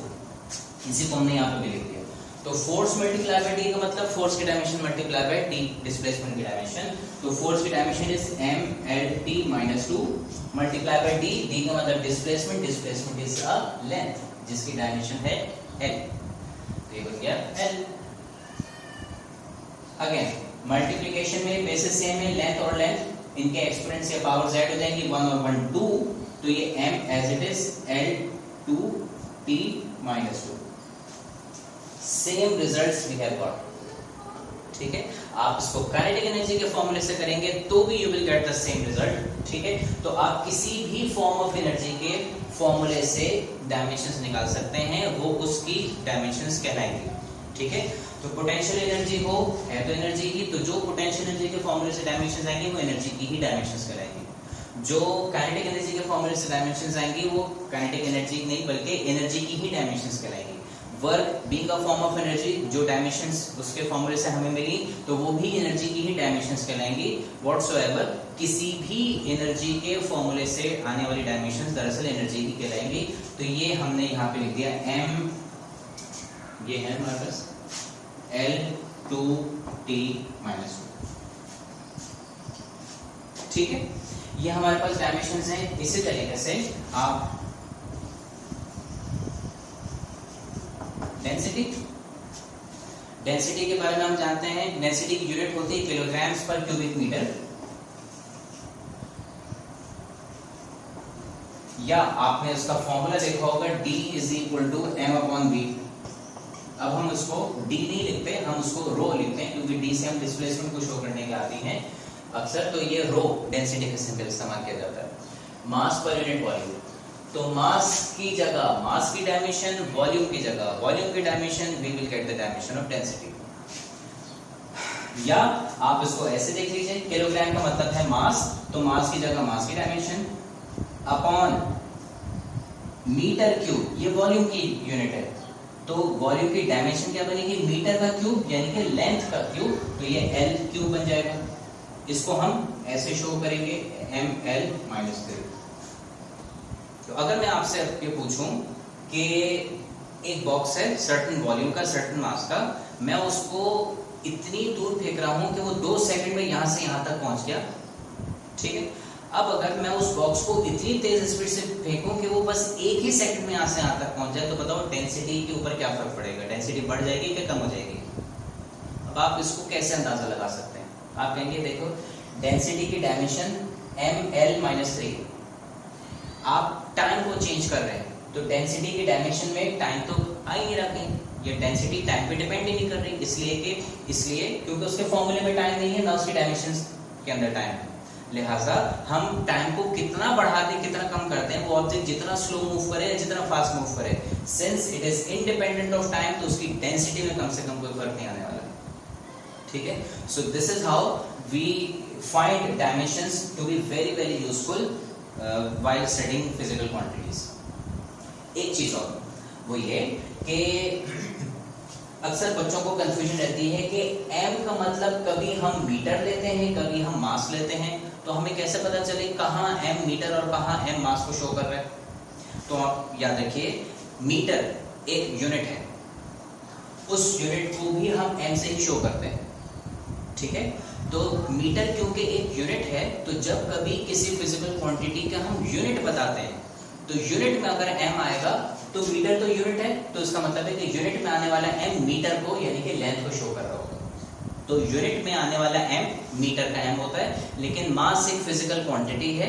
इसी को हमने यहाँ पे भी लिख दिया। तो फोर्स मल्टीप्लाई बाय डी का मतलब फोर्स की dimension multiply by D displacement की डायमेंशन। तो फोर्स की dimension is mLt-2 multiply by D, D का मतलब displacement, displacement is a length जिसकी डायमेंशन है l, तो ये बन गया l। अगेन मल्टीप्लिकेशन में बेसिस सेम है, लेंथ और लेंथ इनके एक्सपोनेंट्स या पावर z हो जाएंगी, 1 और 1 2, तो ये m as it is L2t-2, same results we have got. ठीक है, आप इसको काइनेटिक एनर्जी के फॉर्मूले से करेंगे तो भी you will get the same result. ठीक है, तो आप किसी भी फॉर्म ऑफ एनर्जी के फॉर्मूले से डायमेंशंस निकाल सकते हैं, वो उसकी डायमेंशंस कहलाएंगी। ठीक है, तो पोटेंशियल एनर्जी हो है तो एनर्जी की, तो जो पोटेंशियल एनर्जी के फॉर्मूले से डायमेंशंस आएंगे वो एनर्जी की ही डायमेंशंस कहलाएंगी। जो काइनेटिक एनर्जी के फॉर्मूले से डायमेंशंस आएंगी वो काइनेटिक एनर्जी नहीं बल्कि एनर्जी की ही डायमेंशंस कहलाएंगी। Work being a form of energy, जो डायमेंशंस उसके फॉर्मूले से हमें मिली तो वो भी एनर्जी की ही डायमेंशंस कहलाएंगी। व्हाटसोएवर किसी भी एनर्जी के फॉर्मूले से आने वाली डायमेंशंस दरअसल एनर्जी की कहलाएंगी। तो ये हमने यहाँ पे लिख दिया m, ये है हमारे पास L2t-2। ठीक है, ये हमारे पास डायमेंशंस हैं। इसी तरीके से आप डेंसिटी के बारे में हम जानते हैं। डेंसिटी की यूनिट होती है किलोग्राम्स पर क्यूबिक मीटर, या आपने उसका फॉर्मूला देखा होगा D is equal to m/v। अब हम उसको D नहीं लिखते, हम उसको रो लिखते हैं क्योंकि D से हम डिस्प्लेसमेंट को शो करने के आती हैं अक्सर, तो ये रो डेंसिटी का सिंबल इस्तेमाल किया जाता है। मास पर यूनिट वॉल्यूम, तो मास की जगह मास की डायमेंशन, वॉल्यूम की जगह वॉल्यूम की dimension, we will get the dimension of density. या आप इसको ऐसे देख लीजिए, किलोग्राम का मतलब है मास, तो मास की जगह मास की डायमेंशन अपॉन मीटर क्यूब, ये वॉल्यूम की यूनिट है, तो वॉल्यूम की डायमेंशन क्या बनेगी, मीटर का क्यूब यानी कि लेंथ का क्यूब, तो ये L क्यूब बन जाएगा। इसको हम ऐसे शो करेंगे mL-3। तो अगर मैं आपसे ये पूछूं कि एक बॉक्स है सर्टेन वॉल्यूम का, सर्टेन मास का, मैं उसको इतनी दूर फेंक रहा हूं कि वो 2 सेकंड में यहां से यहां तक पहुंच गया। ठीक है, अब अगर मैं उस बॉक्स को इतनी तेज स्पीड से फेंकूं कि वो बस 1 ही सेकंड में यहां से यहां तक पहुंच जाए, तो बताओ डेंसिटी के ऊपर क्या फर्क पड़ेगा, डेंसिटी बढ़ जाएगी कि कम हो जाएगी। अब आप इसको कैसे अंदाजा लगा सकते हैं, आप कहेंगे देखो डेंसिटी की डायमेंशन mL-3, आप टाइम को चेंज कर रहे हैं, तो डेंसिटी की डायमेंशन में टाइम तो आ ही नहीं रहा कहीं, ये डेंसिटी टाइम पे डिपेंड ही नहीं कर रही, इसलिए क्योंकि उसके फॉर्मूले में टाइम नहीं है, ना उसकी डायमेंशंस के अंदर टाइम है। लिहाजा हम टाइम को कितना बढ़ाते हैं कितना कम करते हैं, वो ऑब्जेक्ट जितना स्लो मूव करे या जितना फास्ट मूव करे, since it is independent of time, तो उसकी डेंसिटी में कम से कम कोई फर्क नहीं आने वाला। ठीक है, so this is how we find dimensions to be very very useful while studying physical quantities. एक चीज और वो ये कि अक्सर बच्चों को कंफ्यूजन रहती है कि m का मतलब कभी हम मीटर लेते हैं कभी हम मास लेते हैं, तो हमें कैसे पता चले कहाँ m मीटर और कहाँ m मास को शो कर रहा है। तो आप याद रखिए मीटर एक यूनिट है, उस यूनिट को भी हम m से ही शो करते हैं। ठीक है, तो मीटर क्योंकि एक यूनिट है, तो जब कभी किसी फिजिकल क्वांटिटी का हम यूनिट बताते हैं तो यूनिट में अगर m आएगा तो मीटर तो यूनिट है, तो इसका मतलब है कि यूनिट में आने वाला m मीटर को यानी कि लेंथ को शो कर रहा होगा। तो यूनिट में आने वाला m मीटर का m होता है, लेकिन मास एक फिजिकल क्वांटिटी है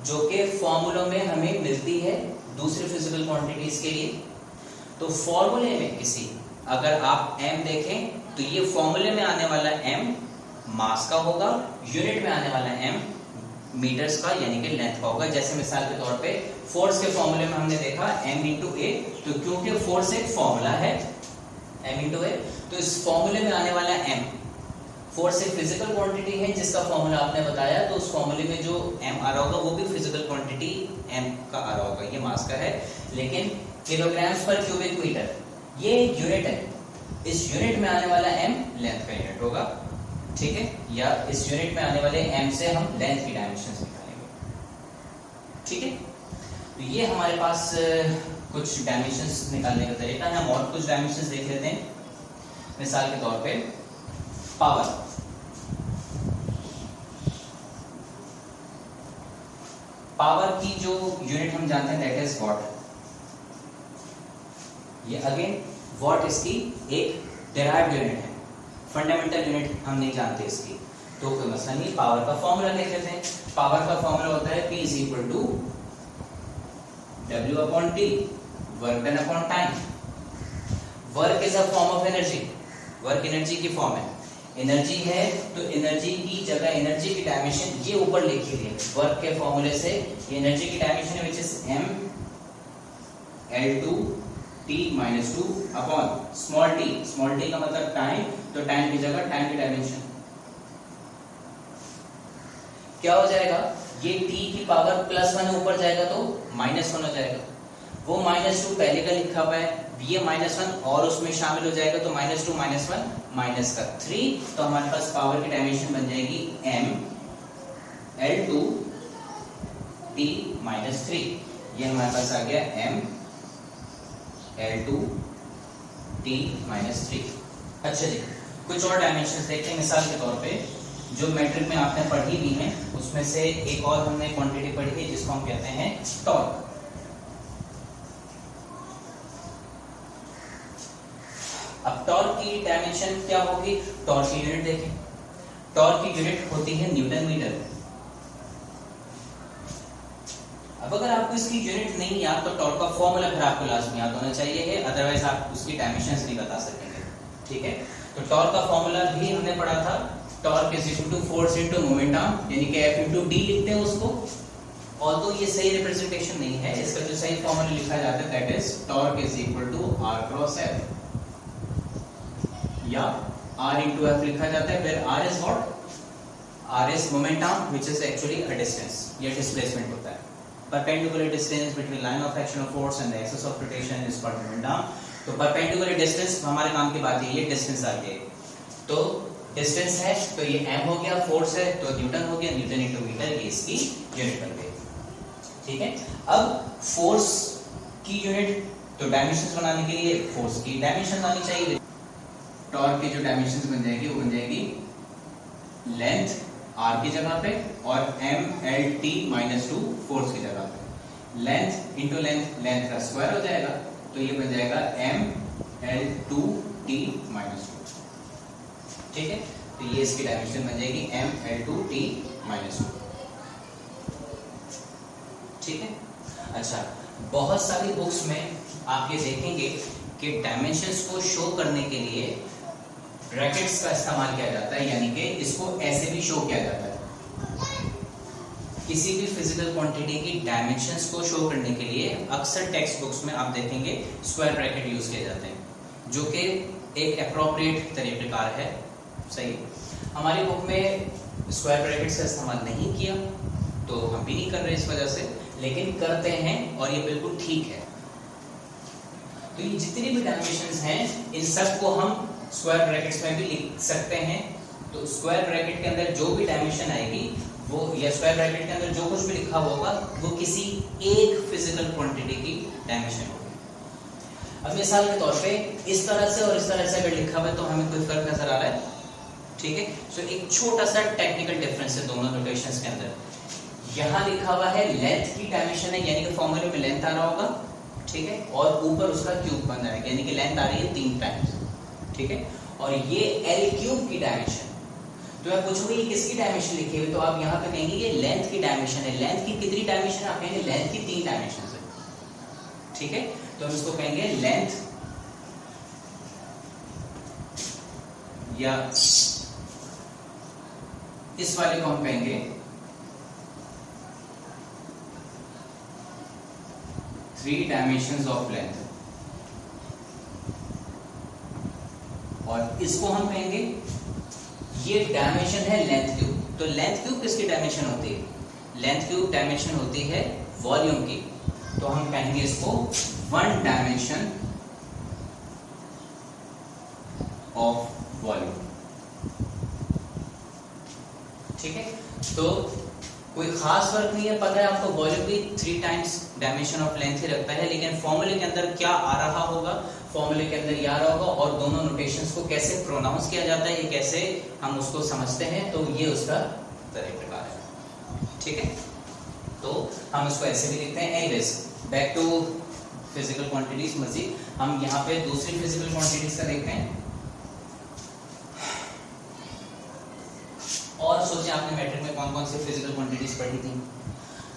जो कि फॉर्मूलों में हमें मिलती है दूसरे फिजिकल क्वांटिटीज के लिए। तो फॉर्मूले में किसी अगर आप m देखें तो ये फॉर्मूले में आने वाला m मास का होगा, यूनिट में आने वाला m मीटर्स का यानी कि लेंथ का होगा। जैसे मिसाल के तौर पे फोर्स के फॉर्मूले में हमने देखा m into a, तो क्योंकि फोर्स एक फॉर्मूला है m into a, तो इस फॉर्मूले में आने वाला m, फोर्स एक फिजिकल क्वांटिटी है जिसका फॉर्मूला आपने बताया, तो उस फॉर्मूले में जो m आ रहा होगा वो भी फिजिकल क्वांटिटी m का आ रहा होगा, ये मास का है। लेकिन किलोग्राम्स पर क्यूबिक मीटर ये एक यूनिट है, इस यूनिट में आने वाला m लेंथ का यूनिट होगा। ठीक है, या इस यूनिट में आने वाले m से हम लेंथ की डायमेंशंस निकालेंगे। ठीक है, तो ये हमारे पास कुछ डायमेंशंस निकालने का तरीका है। हम और कुछ डायमेंशंस देख लेते हैं। मिसाल के तौर पे पावर, पावर की जो यूनिट हम जानते हैं दैट इज वॉट। ये अगेन वॉट इसकी एक डेराइव्ड यूनिट है, फंडामेंटल यूनिट हम नहीं जानते इसकी, तो कोई मसला नहीं। पावर का फॉर्मूला देख लेते हैं। पावर का फॉर्मूला होता है P is equal to W upon T, work done upon time. Work is a form of energy, work energy की फॉर्म है। एनर्जी है तो एनर्जी की जगह एनर्जी की डायमेंशन ये ऊपर लिखी है वर्क के फॉर्मूले से। ये एनर्जी की डायमेंशन है which is m L2 T minus 2 upon small t। Small t का मतलब टाइम, तो टाइम की जगह टाइम की डायमेंशन क्या हो जाएगा, ये t की पावर +1 ऊपर जाएगा तो -1 हो जाएगा। वो -2 पहले का लिखा हुआ है, ये -1 और उसमें शामिल हो जाएगा तो -2 -1 -3, तो हमारे पास पावर की डायमेंशन बन जाएगी m L2 T माइनस 3। ये हमारे पास आ गया m L2 T माइनस 3। अच्छा जी, कुछ और डायमेंशंस देखते हैं। मिसाल के तौर पे जो मैट्रिक में आपने पढ़ी भी है उसमें से एक और हमने क्वांटिटी पढ़ी है जिसको हम कहते हैं टॉर्क। अब टॉर्क की डायमेंशन क्या होगी, टॉर्क की यूनिट देखें। टॉर्क की यूनिट होती है न्यूटन मीटर। अब अगर आपको इसकी यूनिट नहीं याद तो टॉर्क का फॉर्मूला फिर आपको लाजमी याद होना चाहिए है, अदरवाइज आप उसकी डायमेंशंस नहीं बता सकेंगे। ठीक है, तो टॉर्क का फॉर्मूला भी हमने पढ़ा था, torque is equal to force into momentum, यानी कि F इनटू D लिखते हैं उसको। ऑल्दो ये सही रिप्रेजेंटेशन नहीं है, इसका जो सही फॉर्मूला लिखा जाता है that is torque is equal to R cross F, या R into F लिखा जाता है, where R is what? R is momentum which is actually a distance, ये displacement होता है। Perpendicular distance between line of action of force and the axis of rotation is called momentum। तो perpendicular distance हमारे काम की बात है, ये distance आ गई। तो distance है तो ये m हो गया, force है तो न्यूटन हो गया, न्यूटन into मीटर, ये इसकी यूनिट बन गई। ठीक है, अब force की यूनिट तो डायमेंशंस बनाने के लिए force की डायमेंशन आनी चाहिए। टॉर्क की जो डायमेंशंस बन जाएगी वो बन जाएगी लेंथ r की जगह पे और m L T minus 2 force की जगह पे। लेंथ इंटू लेंथ, लेंथ का स्क्वायर हो जाएगा तो ये बन जाएगा m L2 T माइनस 2। ठीक है, तो ये इसकी डायमेंशन बन जाएगी m L2 T माइनस 2। ठीक है, अच्छा बहुत सारी बुक्स में आप ये देखेंगे कि डायमेंशंस को शो करने के लिए ब्रैकेट्स का इस्तेमाल किया जाता है, यानी कि इसको ऐसे भी शो किया जाता है। किसी भी फिजिकल क्वांटिटी की डायमेंशंस को शो करने के लिए अक्सर टेक्स्ट बुक्स में आप देखेंगे स्क्वायर ब्रैकेट यूज किए जाते हैं, जो कि एक एप्रोप्रिएट तरीक़ेकार है। सही, हमारी बुक में स्क्वायर ब्रैकेट्स का इस्तेमाल नहीं किया तो हम भी नहीं कर रहे इस वजह से, लेकिन करते हैं और ये बिल्कुल ठीक है। तो ये जितनी भी डायमेंशंस हैं इन सब को हम स्क्वायर ब्रैकेट्स में भी लिख सकते हैं। तो स्क्वायर ब्रैकेट के अंदर जो भी डायमेंशन आएगी वो, या स्क्वायर ब्रैकेट के अंदर जो कुछ भी लिखा होगा वो किसी एक फिजिकल क्वांटिटी की डायमेंशन होगी। अब मिसाल के तौर पे इस तरह से और इस तरह से अगर लिखा हुआ है तो हमें कोई फर्क नजर आ रहा है। ठीक है, सो एक छोटा सा टेक्निकल डिफरेंस है दोनों नोटेशंस के अंदर। यहाँ लिखा हुआ है लेंथ की डायमेंशन है, यानी कि फॉर्मूले में लेंथ आ रहा होगा, ठीक है, और ऊपर उसका क्यूब बन जाएगा, यानी कि लेंथ आ रही है 3 टाइम्स। ठीक है, और ये L क्यूब की डायमेंशन। तो मैं पूछूंगी ये किसकी डायमेंशन लिखी हुई, तो आप यहाँ पे कहेंगे ये लेंथ की डायमेंशन है। लेंथ की कितनी डायमेंशन है, आप कहेंगे लेंथ की 3 डायमेंशन है। ठीक है, तो हम इसको कहेंगे लेंथ, या इस वाले को हम कहेंगे 3 डायमेंशंस ऑफ लेंथ, और इसको हम कहेंगे ये डायमेंशन है लेंथ क्यूब। तो लेंथ क्यूब किसकी डायमेंशन होती है, लेंथ क्यूब डायमेंशन होती है वॉल्यूम की, तो हम कहेंगे इसको 1 डायमेंशन ऑफ वॉल्यूम। सो कोई खास फर्क नहीं है, पता है आपको वॉल्यूम भी 3 टाइम्स डायमेंशन ऑफ लेंथ ही रखता है, लेकिन फॉर्मूले के अंदर क्या आ रहा होगा, फॉर्मूले के अंदर ये आ रहा होगा, और दोनों नोटेशंस को कैसे प्रोनाउंस किया जाता है, ये कैसे हम उसको समझते हैं, तो ये उसका तरीका है। ठीक है, तो हम इसको ऐसे भी लिखते हैं। Anyways back to physical quantities. मजीद हम यहाँ पे दूसरी फिजिकल क्वांटिटीज का देखते हैं। और सोचिए आपने मैट्रिक में कौन कौन सी फिजिकल क्वांटिटीज पढ़ी थी।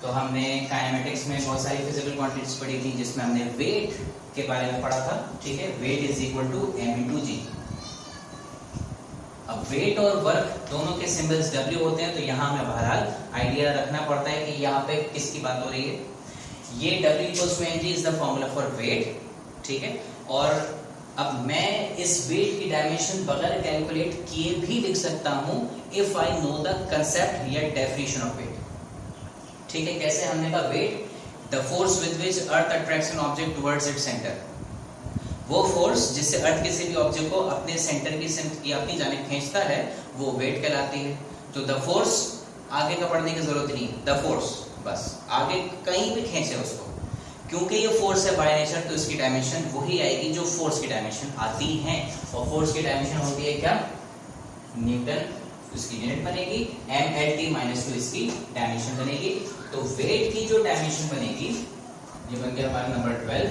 तो हमने काइनेमेटिक्स में बहुत सारी फिजिकल क्वांटिटीज पढ़ी थी, जिसमें हमने वेट के बारे में पढ़ा था। ठीक है, wait is equal to m/g। अब वेट और वर्क दोनों के सिंबल्स W होते हैं, तो यहाँ हमें बहरहाल आइडिया रखना पड़ता है कि यहाँ पे किसकी बात हो रही है। ये W = mg is the formula for wait. ठीक है, और अब मैं इस वेट की डायमेंशन बगैर कैलकुलेट किए भी लिख सकता हूं if I know the concept या डेफिनेशन ऑफ वेट। ठीक है, कैसे? हमने कहा weight the force with which earth attracts an object towards its centre. वो फोर्स जिससे अर्थ किसी भी ऑब्जेक्ट को अपने सेंटर की अपनी जानिब खींचता है, वो वेट कहलाती है। तो द फोर्स, आगे का पढ़ने की जरूरत नहीं, द फोर्स, बस आगे कहीं भी खींचे उसको, क्योंकि ये फोर्स है बाय नेचर, तो इसकी डायमेंशन वही आएगी जो फोर्स की डायमेंशन आती है। और फोर्स की डायमेंशन होती है क्या? न्यूटन, इसकी यूनिट बनेगी। m/t-2 इसकी डायमेंशन बनेगी। तो वेट की जो डायमेंशन बनेगी, ये बन गया हमारा नंबर 12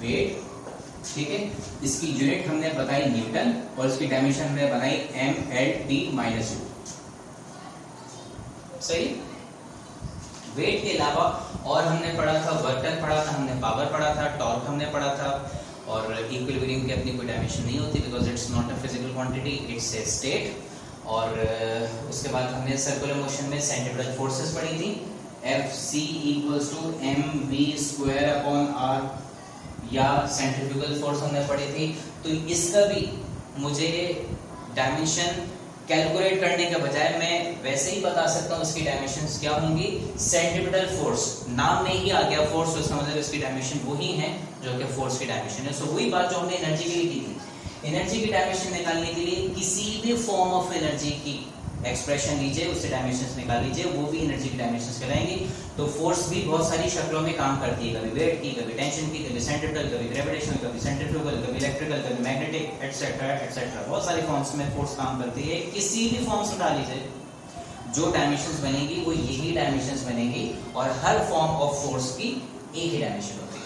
वेट। ठीक है, इसकी यूनिट हमने बताई न्यूटन और इसकी डायमेंशन हमने बनाई m/t-2। सही। वेट के अलावा और हमने पढ़ा था वर्क डन पढ़ा था, हमने पावर पढ़ा था, टॉर्क हमने पढ़ा था, और इक्विलिब्रियम की अपनी कोई डायमेंशन नहीं होती, because it's not a physical quantity, it's a state. और उसके बाद हमने सर्कुलर मोशन में सेंट्रीपिटल फोर्सेस पढ़ी थी, Fc = mv²/r, या सेंट्रीफ्यूगल फोर्स हमने पढ़ी थी। तो इसका भी मुझे डायमेंशन कैलकुलेट करने के बजाय मैं वैसे ही बता सकता हूँ इसकी डायमेंशंस क्या होंगी। सेंट्रीपिटल फोर्स, नाम में ही आ गया फोर्स, तो इसका मतलब इसकी डायमेंशन वही है जो कि फोर्स की डायमेंशन है। सो वही बात जो हमने एनर्जी के लिए की थी। एनर्जी की डायमेंशन निकालने के लिए किसी भी फॉर्म ऑफ एनर्जी की एक्सप्रेशन लीजिए, उससे डायमेंशंस निकाल लीजिए, वो भी एनर्जी की डायमेंशंस कहलाएंगी। तो फोर्स भी बहुत सारी शक्लों में काम करती है, कभी वेट की, कभी टेंशन की, कभी सेंट्रीपिटल, कभी ग्रेविटेशनल, कभी सेंट्रीफ्यूगल, कभी इलेक्ट्रिकल, कभी मैग्नेटिक, एटसेट्रा एटसेट्रा। बहुत सारी फॉर्म्स में फोर्स काम करती है। किसी भी फॉर्म्स उठा लीजिए, जो डायमेंशंस बनेगी वो यही डायमेंशंस बनेगी, और हर फॉर्म ऑफ फोर्स की एक ही डायमेंशन होती है।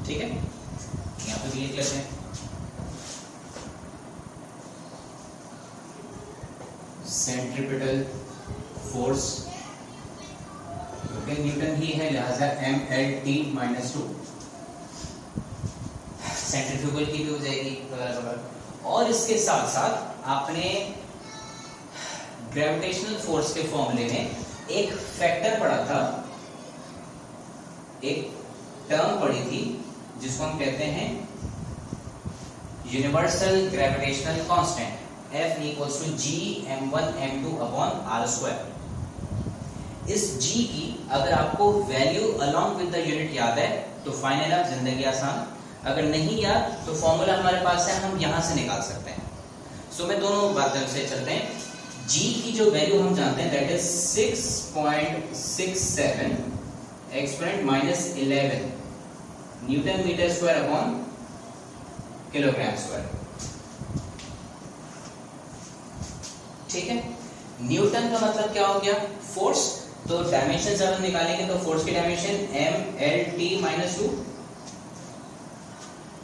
ठीक है, यहाँ पे भी लिख लेते हैं। सेंट्रीपिटल फोर्स क्योंकि न्यूटन ही है, लिहाजा m/t-2। सेंट्रीफ्यूगल की भी हो जाएगी बराबर। और इसके साथ साथ आपने ग्रेविटेशनल फोर्स के फॉर्मूले में एक फैक्टर पढ़ा था, एक टर्म पढ़ी थी, जिसको हम कहते हैं universal gravitational constant, F = g(m1m2)/r²। इस g की अगर आपको value along with the unit याद है तो फाइनल आप जिंदगी आसान, अगर नहीं याद तो फॉर्मूला हमारे पास है, हम यहां से निकाल सकते हैं। सो मैं दोनों बातों से चलते हैं। g की जो वैल्यू हम जानते हैं that is 6.67 exponent -11 Newton metre square upon kilogram square. ठीक है, न्यूटन का मतलब क्या हो गया? फोर्स। तो डायमेंशन जब हम निकालेंगे तो फोर्स की डायमेंशन m/t-2।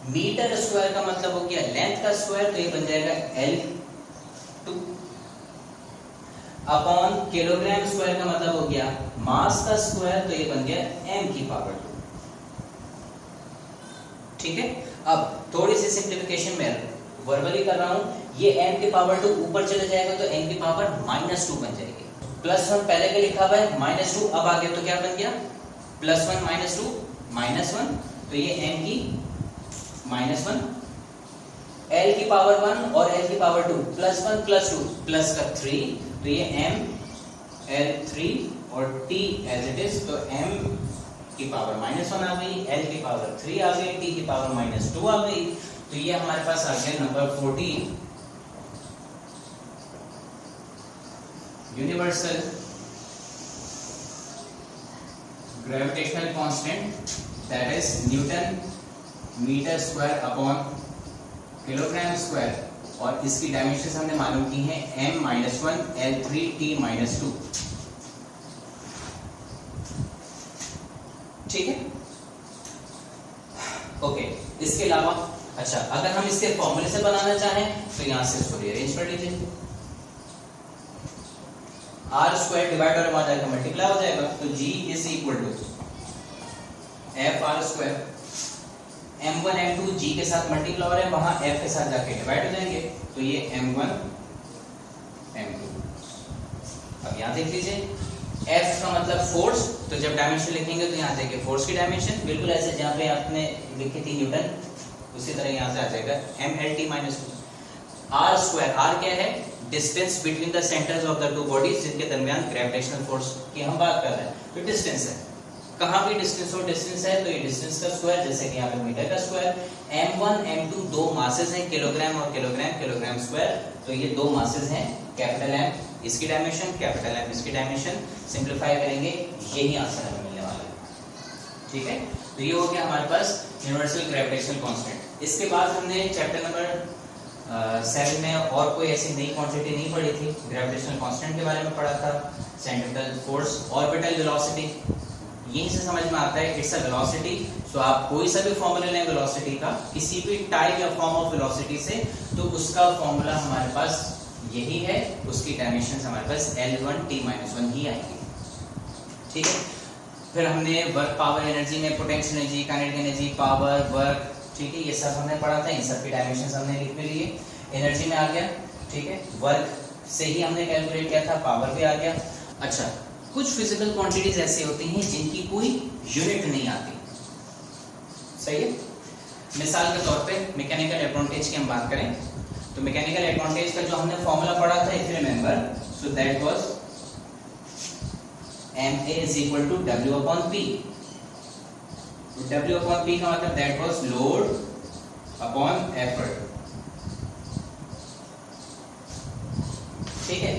मीटर स्क्वायर का मतलब हो गया लेंथ का स्क्वायर, तो ये बन जाएगा L2 अपॉन किलोग्राम स्क्वायर का मतलब हो गया मास का स्क्वायर, तो ये बन गया m⁻²। ठीक है, अब थोड़ी सी सिंप्लीफिकेशन में वर्बली कर रहा हूं, ये m⁻² ऊपर चले जाएगा तो m⁻² बन जाएगी। +1 पहले का लिखा हुआ है, -2 अब आ गया तो क्या बन गया? +1 -2 -1, तो ये m की -1, l की पावर 1 और l की पावर 2, +1 +2 प्लस का 3, तो ये m l3 और t एज इट इज, तो m की पावर -1 आ गई, l की पावर 3 आ गई, t की पावर -2 आ गई। तो ये हमारे पास आ गया number 14 universal gravitational constant that is Newton metre square upon kilogram square, और इसकी डायमेंशंस हमने मालूम की हैं m-1 L3T-2। ठीक है, ओके। इसके अलावा अच्छा, अगर हम इसके फॉर्मूले से बनाना चाहें तो यहां से इसको रीअरेंज कर लीजिए। r स्क्वायर डिवाइड और आ जाएगा, मल्टीप्लाई हो जाएगा, तो g is equal to f r square. m1 m2 g के साथ मल्टीप्लाई हो रहे हैं, वहां f के साथ जाके डिवाइड हो जाएंगे, तो ये m1 m2। अब यहां देख लीजिए, f का मतलब फोर्स, तो जब डायमेंशन लिखेंगे तो यहां देखिए फोर्स की डायमेंशन बिल्कुल ऐसे जहां पे आपने लिखी थी न्यूटन, उसी तरह यहां से आ जाएगा mLT-2। r स्क्वायर, r क्या है? Distance between the centres of the two bodies जिनके दरमियान ग्रेविटेशनल फोर्स की हम बात कर रहे हैं, तो डिस्टेंस है। कहां भी डिस्टेंस हो, डिस्टेंस है तो ये डिस्टेंस का स्क्वायर, जैसे कि यहां पे मीटर का स्क्वायर। m1 m2 दो मासेस हैं, किलोग्राम और किलोग्राम, किलोग्राम स्क्वायर, तो ये दो मासेस हैं। कैपिटल M इसकी डायमेंशन, कैपिटल M इसकी डायमेंशन, सिंपलीफाई करेंगे यही आंसर हमें मिलने वाला है। ठीक है, तो ये हो गया हमारे पास यूनिवर्सल ग्रेविटेशनल कांस्टेंट। इसके बाद हमने चैप्टर नंबर 7 में और कोई ऐसी नई क्वांटिटी नहीं पढ़ी थी, ग्रेविटेशनल कांस्टेंट के बारे में पढ़ा था, सेंट्रिपेटल फोर्स, ऑर्बिटल वेलोसिटी। यहीं से समझ में आता है इट्स अ वेलोसिटी। सो आप कोई सा भी फॉर्मूला लें वेलोसिटी का, किसी भी टाइप या फॉर्म ऑफ वेलोसिटी से, तो उसका फॉर्मूला हमारे पास यही है, उसकी डायमेंशंस हमारे पास L1T-1 ही आएंगी। ठीक है, फिर हमने वर्क, पावर, एनर्जी में potential energy, kinetic energy, power, work, ठीक है, ये सब हमने पढ़ा था, इन सब की डायमेंशंस हमने लिख भी लिए। एनर्जी में आ गया, ठीक है, वर्क से ही हमने कैलकुलेट किया था, पावर भी आ गया। अच्छा, कुछ फिजिकल क्वांटिटीज ऐसी होती हैं जिनकी कोई यूनिट नहीं आती, सही है। मिसाल के तौर पे मैकेनिकल एडवांटेज की हम बात करें तो मैकेनिकल एडवांटेज का जो हमने फॉर्मूला पढ़ा था, if you remember, so that was ma is equal to w upon p। w upon p का मतलब that was load upon effort. ठीक है,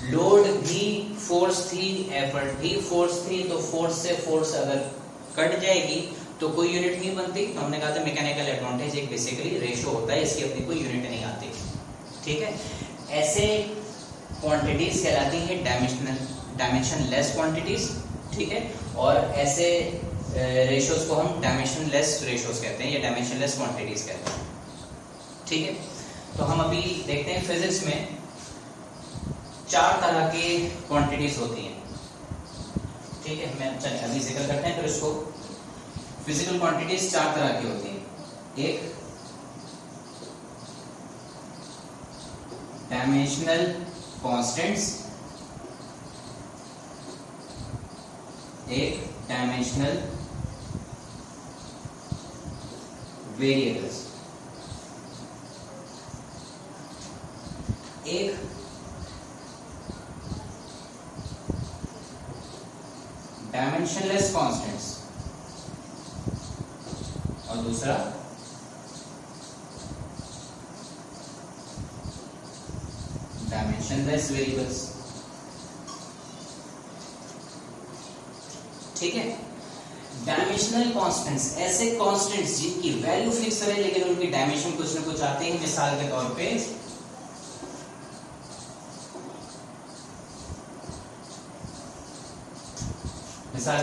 लोड भी फोर्स थी, एफर्ट भी फोर्स थी, तो फोर्स से फोर्स अगर कट जाएगी तो कोई यूनिट नहीं बनती। तो हमने कहा था मैकेनिकल एडवांटेज एक बेसिकली रेशो होता है, इसकी अपनी कोई यूनिट नहीं आती। ठीक है, ऐसे क्वांटिटीज कहलाती है डायमेंशनलेस क्वांटिटीज। ठीक है, और ऐसे रेशोज को हम डायमेंशनलेस रेशोज कहते हैं या डायमेंशनलेस क्वांटिटीज कहते हैं। ठीक है, तो हम अभी देखते हैं फिजिक्स में 4 तरह की क्वांटिटीज होती हैं। ठीक है, मैं चलिए अभी जिक्र करते हैं, फिर इसको फिजिकल क्वांटिटीज 4 तरह की होती हैं। एक डायमेंशनल कांस्टेंट्स, एक डायमेंशनल वेरिएबल्स, एक डायमेंशनलेस कांस्टेंट्स और दूसरा डायमेंशनलेस वेरिएबल्स। ठीक है, डायमेंशनल कांस्टेंट्स ऐसे कांस्टेंट्स जिनकी वैल्यू फिक्स है लेकिन उनकी डायमेंशन कुछ न कुछ आते हैं। मिसाल के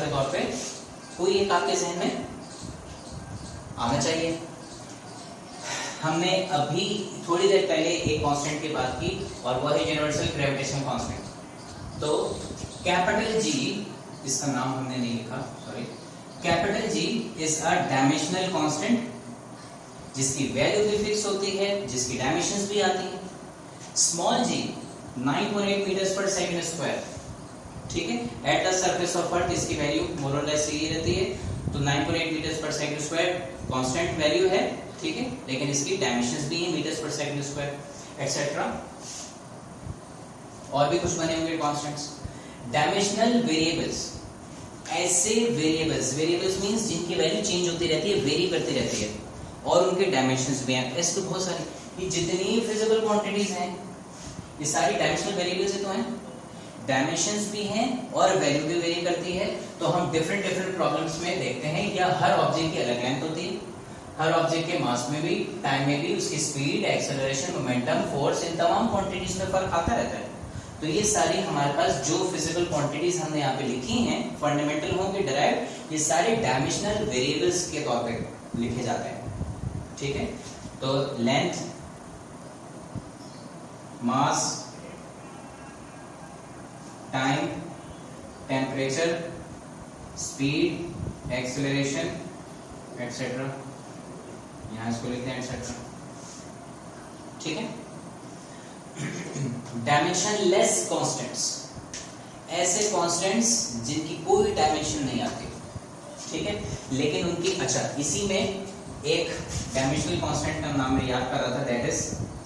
तौर पे कोई एक आपके जहन में आना चाहिए। हमने अभी थोड़ी देर पहले एक कांस्टेंट की बात की और वह है यूनिवर्सल ग्रेविटेशनल कांस्टेंट। तो कैपिटल जी, इसका नाम हमने नहीं लिखा, sorry, capital G is a dimensional constant जिसकी वैल्यू भी फिक्स होती है, जिसकी डायमेंशंस भी आती है। स्मॉल जी 9.8 मीटर्स पर सेकंड स्क्वायर, ठीक है, at the surface of earth इसकी वैल्यू मोर और लेस यही रहती है। तो 9.8 metres per second square constant value है, ठीक है, लेकिन इसकी डायमेंशंस भी है metres per second square etcetera. और भी कुछ बने होंगे कांस्टेंट्स। डायमेंशनल वेरिएबल्स, ऐसे वेरिएबल्स मींस जिनकी वैल्यू चेंज होती रहती है, वेरी करती रहती है और उनके डायमेंशंस भी हैं। ऐसे तो बहुत सारी, ये जितनी फिजिकल क्वांटिटीज हैं ये सारी डायमेंशनल वेरिएबल्स ही तो हैं। डायमेंशंस भी हैं और वैल्यू भी वेरी करती है। तो हम डिफरेंट डिफरेंट प्रॉब्लम्स में देखते हैं या हर ऑब्जेक्ट की अलग लेंथ होती है, हर ऑब्जेक्ट के मास में भी, टाइम में भी, उसकी स्पीड, एक्सेलरेशन, मोमेंटम, फोर्स, इन तमाम क्वांटिटीज में फर्क आता रहता है। तो ये सारी हमारे पास जो फिजिकल क्वांटिटीज हमने यहाँ पे लिखी हैं, फंडामेंटल हो के डिराइव्ड, ये सारे डायमेंशनल वेरिएबल्स के तौर पे लिखे जाते हैं। ठीक है, तो length, mass, time, temperature, speed, acceleration, etcetera, यहां इसको लिखते हैं एटसेट्रा। ठीक है, डायमेंशनलेस कांस्टेंट्स, ऐसे कांस्टेंट्स जिनकी कोई डायमेंशन नहीं आती। ठीक है, लेकिन उनकी, अच्छा, इसी में एक डायमेंशनल कांस्टेंट का नाम मैं याद कर रहा था, that is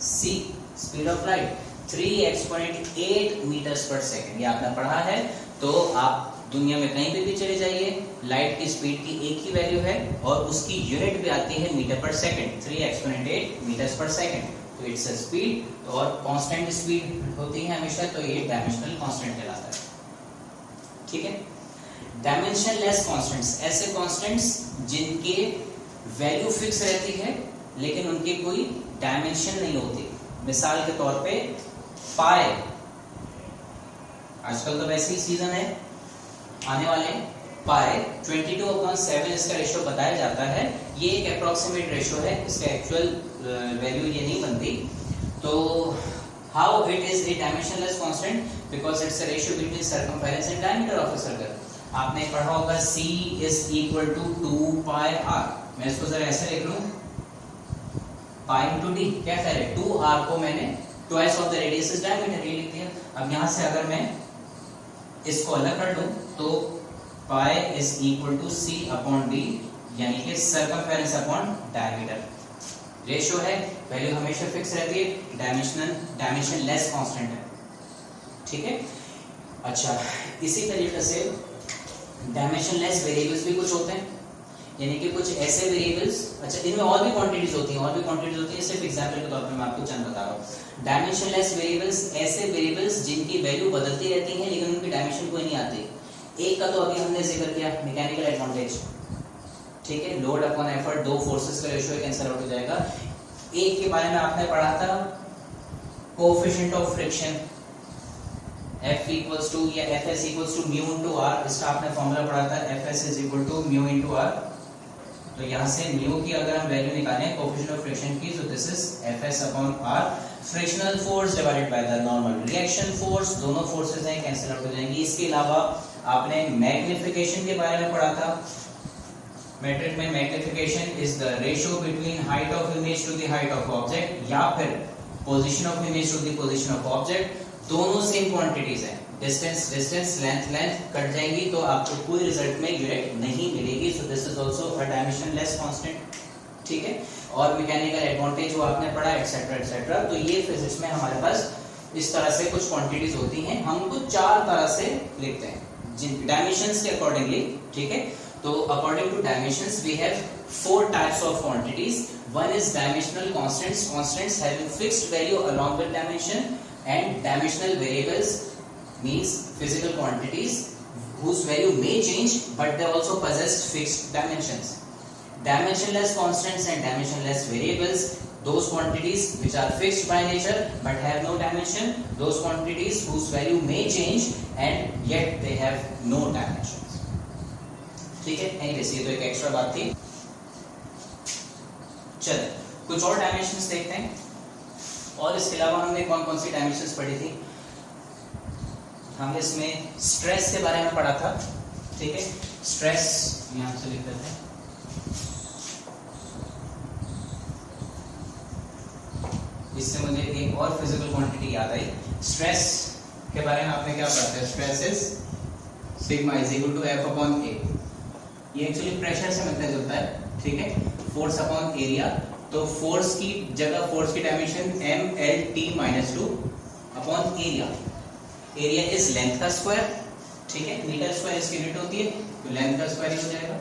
c, speed of light, 3 exponent 8 metres per second. ये आपने पढ़ा है, तो आप दुनिया में कहीं पे भी चले जाइए, लाइट की स्पीड की एक ही वैल्यू है और उसकी यूनिट भी आती है मीटर पर second, 3 exponent 8 metres per second. तो इट्स अ स्पीड और कांस्टेंट स्पीड होती है हमेशा, तो ये डायमेंशनल कांस्टेंट कहलाता है। ठीक है, डायमेंशनलेस कांस्टेंट्स, ऐसे कांस्टेंट्स जिनके वैल्यू फिक्स रहती है लेकिन उनकी कोई डायमेंशन नहीं होती। मिसाल के तौर पे पाई, आजकल तो वैसे ही सीजन है आने वाले, पाई 22/7 इसका रेशियो बताया जाता है। ये एक अप्रोक्सीमेट रेशियो है, इसका एक्चुअल वैल्यू ये नहीं बनती। तो how it is a dimensionless constant, because it's a ratio between circumference and diameter of a circle. आपने पढ़ा होगा c = 2 pi r। मैं इसको जरा ऐसे लिख लूं, पाई इंटू डी, क्या कह रहे, 2r को मैंने twice of the radius is diameter, ये लिख दिया। अब यहां से अगर मैं इसको अलग कर लूं तो पाई = c/d, यानी कि सर्कमफेरेंस अपॉन डायमीटर। रेशियो है, वैल्यू हमेशा फिक्स रहती है, डायमेंशनलेस कांस्टेंट है। ठीक है, अच्छा, इसी तरीके से डायमेंशनलेस वेरिएबल्स भी कुछ होते हैं, यानी कि कुछ ऐसे वेरिएबल्स, अच्छा, इनमें और भी क्वांटिटीज होती हैं, सिर्फ एग्जांपल के तौर पे मैं आपको चंद बता रहा हूँ। डायमेंशनलेस वेरिएबल्स, ऐसे वेरिएबल्स जिनकी वैल्यू बदलती रहती है लेकिन उनकी डायमेंशन कोई नहीं आती। एक का तो अभी हमने जिक्र किया, मैकेनिकल एडवांटेज। ठीक है, लोड अपॉन एफर्ट, दो फोर्सेस का रेशियो कैंसिल आउट हो जाएगा। एक के बारे में आपने पढ़ा था, कोएफिशिएंट ऑफ फ्रिक्शन, F = या Fs = μ × r, इसका आपने फॉर्मूला पढ़ा था, Fs = μ × r। तो यहाँ से म्यू की अगर हम वैल्यू निकालें कोएफिशिएंट ऑफ फ्रिक्शन की, तो this is Fs/r, frictional force divided by the normal reaction force, दोनों फोर्सेस हैं कैंसिल आउट हो जाएंगी। इसके अलावा आपने मैग्निफिकेशन के बारे में पढ़ा था, मैट्रिक में magnification is the ratio between height of image to the height of object, या फिर position of image to the position of object. दोनों सेम क्वांटिटीज हैं, डिस्टेंस, लेंथ कट जाएंगी तो आपको पूरे रिजल्ट में यूनिट नहीं मिलेगी। So this is also a dimensionless constant. ठीक है, और मैकेनिकल एडवांटेज वो आपने पढ़ा, एटसेट्रा एटसेट्रा। तो ये फिजिक्स में हमारे पास इस तरह से कुछ क्वांटिटीज होती हैं, हम उनको चार तरह से लिखते हैं जिन डायमेंशंस के अकॉर्डिंगली। ठीक है, तो according to dimensions we have 4 types of quantities. One is dimensional constants having fixed value along with dimension, and dimensional variables means physical quantities whose value may change but they also possess fixed dimensions. Dimensionless constants and dimensionless variables, those quantities which are fixed by nature but have no dimension, those quantities whose value may change and yet they have no dimensions. ठीक है, anyways ये तो एक extra बात थी। चलिए कुछ और डायमेंशंस देखते हैं। और इसके अलावा हमने कौन कौन सी डायमेंशंस पढ़ी थी, हमने इसमें स्ट्रेस के बारे में पढ़ा था। ठीक है, स्ट्रेस यहां से लिख देते हैं, इससे मुझे एक और फिजिकल क्वांटिटी याद आई। स्ट्रेस के बारे में आपने क्या पढ़ा था, स्ट्रेस इज सिग्मा = F/A। ये एक्चुअली प्रेशर से मिलता जुलता है। ठीक है, फोर्स अपॉन एरिया, तो फोर्स की जगह फोर्स की dimension mLT-2 upon area. Area is length का स्क्वायर। ठीक है, मीटर स्क्वायर इसकी यूनिट होती है, तो लेंथ का स्क्वायर ही हो जाएगा।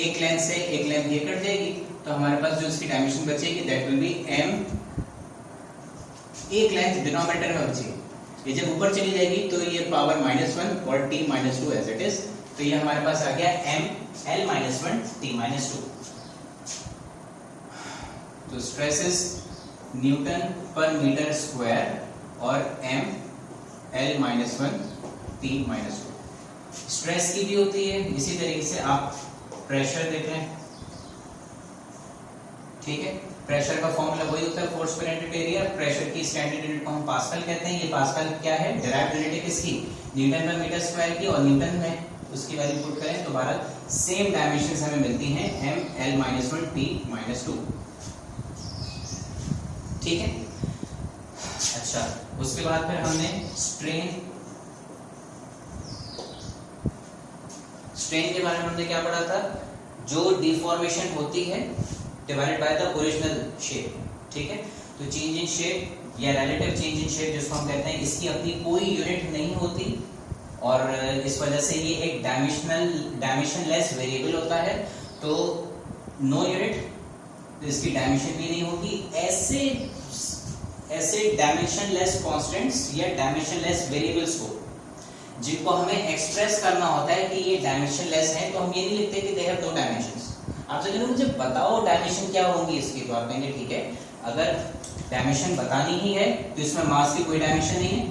एक लेंथ से एक लेंथ ये कट जाएगी, तो हमारे पास जो इसकी डायमेंशन बचेगी दैट विल बी m। एक लेंथ डिनोमिनेटर में बचेगी, ये जब ऊपर चली जाएगी तो ये पावर -1 और t -2 एज इट इज, तो ये हमारे पास आ गया m l -1 t -2। तो स्ट्रेस इज न्यूटन पर मीटर स्क्वायर और m l -1 t -2। स्ट्रेस की भी होती है, इसी तरीके से आप प्रेशर देख लें, ठीक है। प्रेशर का फॉर्मूला वही होता है, force per unit area. Pressure की स्टैंडर्ड यूनिट को हम पास्कल कहते हैं। ये पास्कल क्या है, डिराइव्ड यूनिट है किसकी, न्यूटन पर मीटर स्क्वायर की, और न्यूटन में उसकी वैल्यू पुट करें तो बारह सेम डायमेंशंस हमें मिलती हैं, m l -1 t -2, ठीक है। अच्छा, उसके बाद फिर हमने स्ट्रेन के बारे में हमने क्या पढ़ा था, जो डिफॉर्मेशन होती है divided by the original shape, ठीक है। तो चेंज इन शेप या रिलेटिव चेंज इन शेप जिसको हम कहते हैं, इसकी अपनी कोई यूनिट नहीं होती और इस वजह से ये एक डायमेंशनलेस वेरिएबल होता है। तो नो यूनिट, तो इसकी डायमेंशन भी नहीं होगी। ऐसे डायमेंशनलेस कांस्टेंट्स या डायमेंशनलेस वेरिएबल्स को जिनको हमें एक्सप्रेस करना होता है कि ये डायमेंशनलेस है, तो हम ये नहीं लिखते कि दे हैव नो डायमेंशंस। आपसे कहेंगे मुझे बताओ डायमेंशन क्या होंगी इसकी, तो आप कहेंगे ठीक है, अगर डायमेंशन बतानी ही है तो इसमें मास की कोई डायमेंशन नहीं है,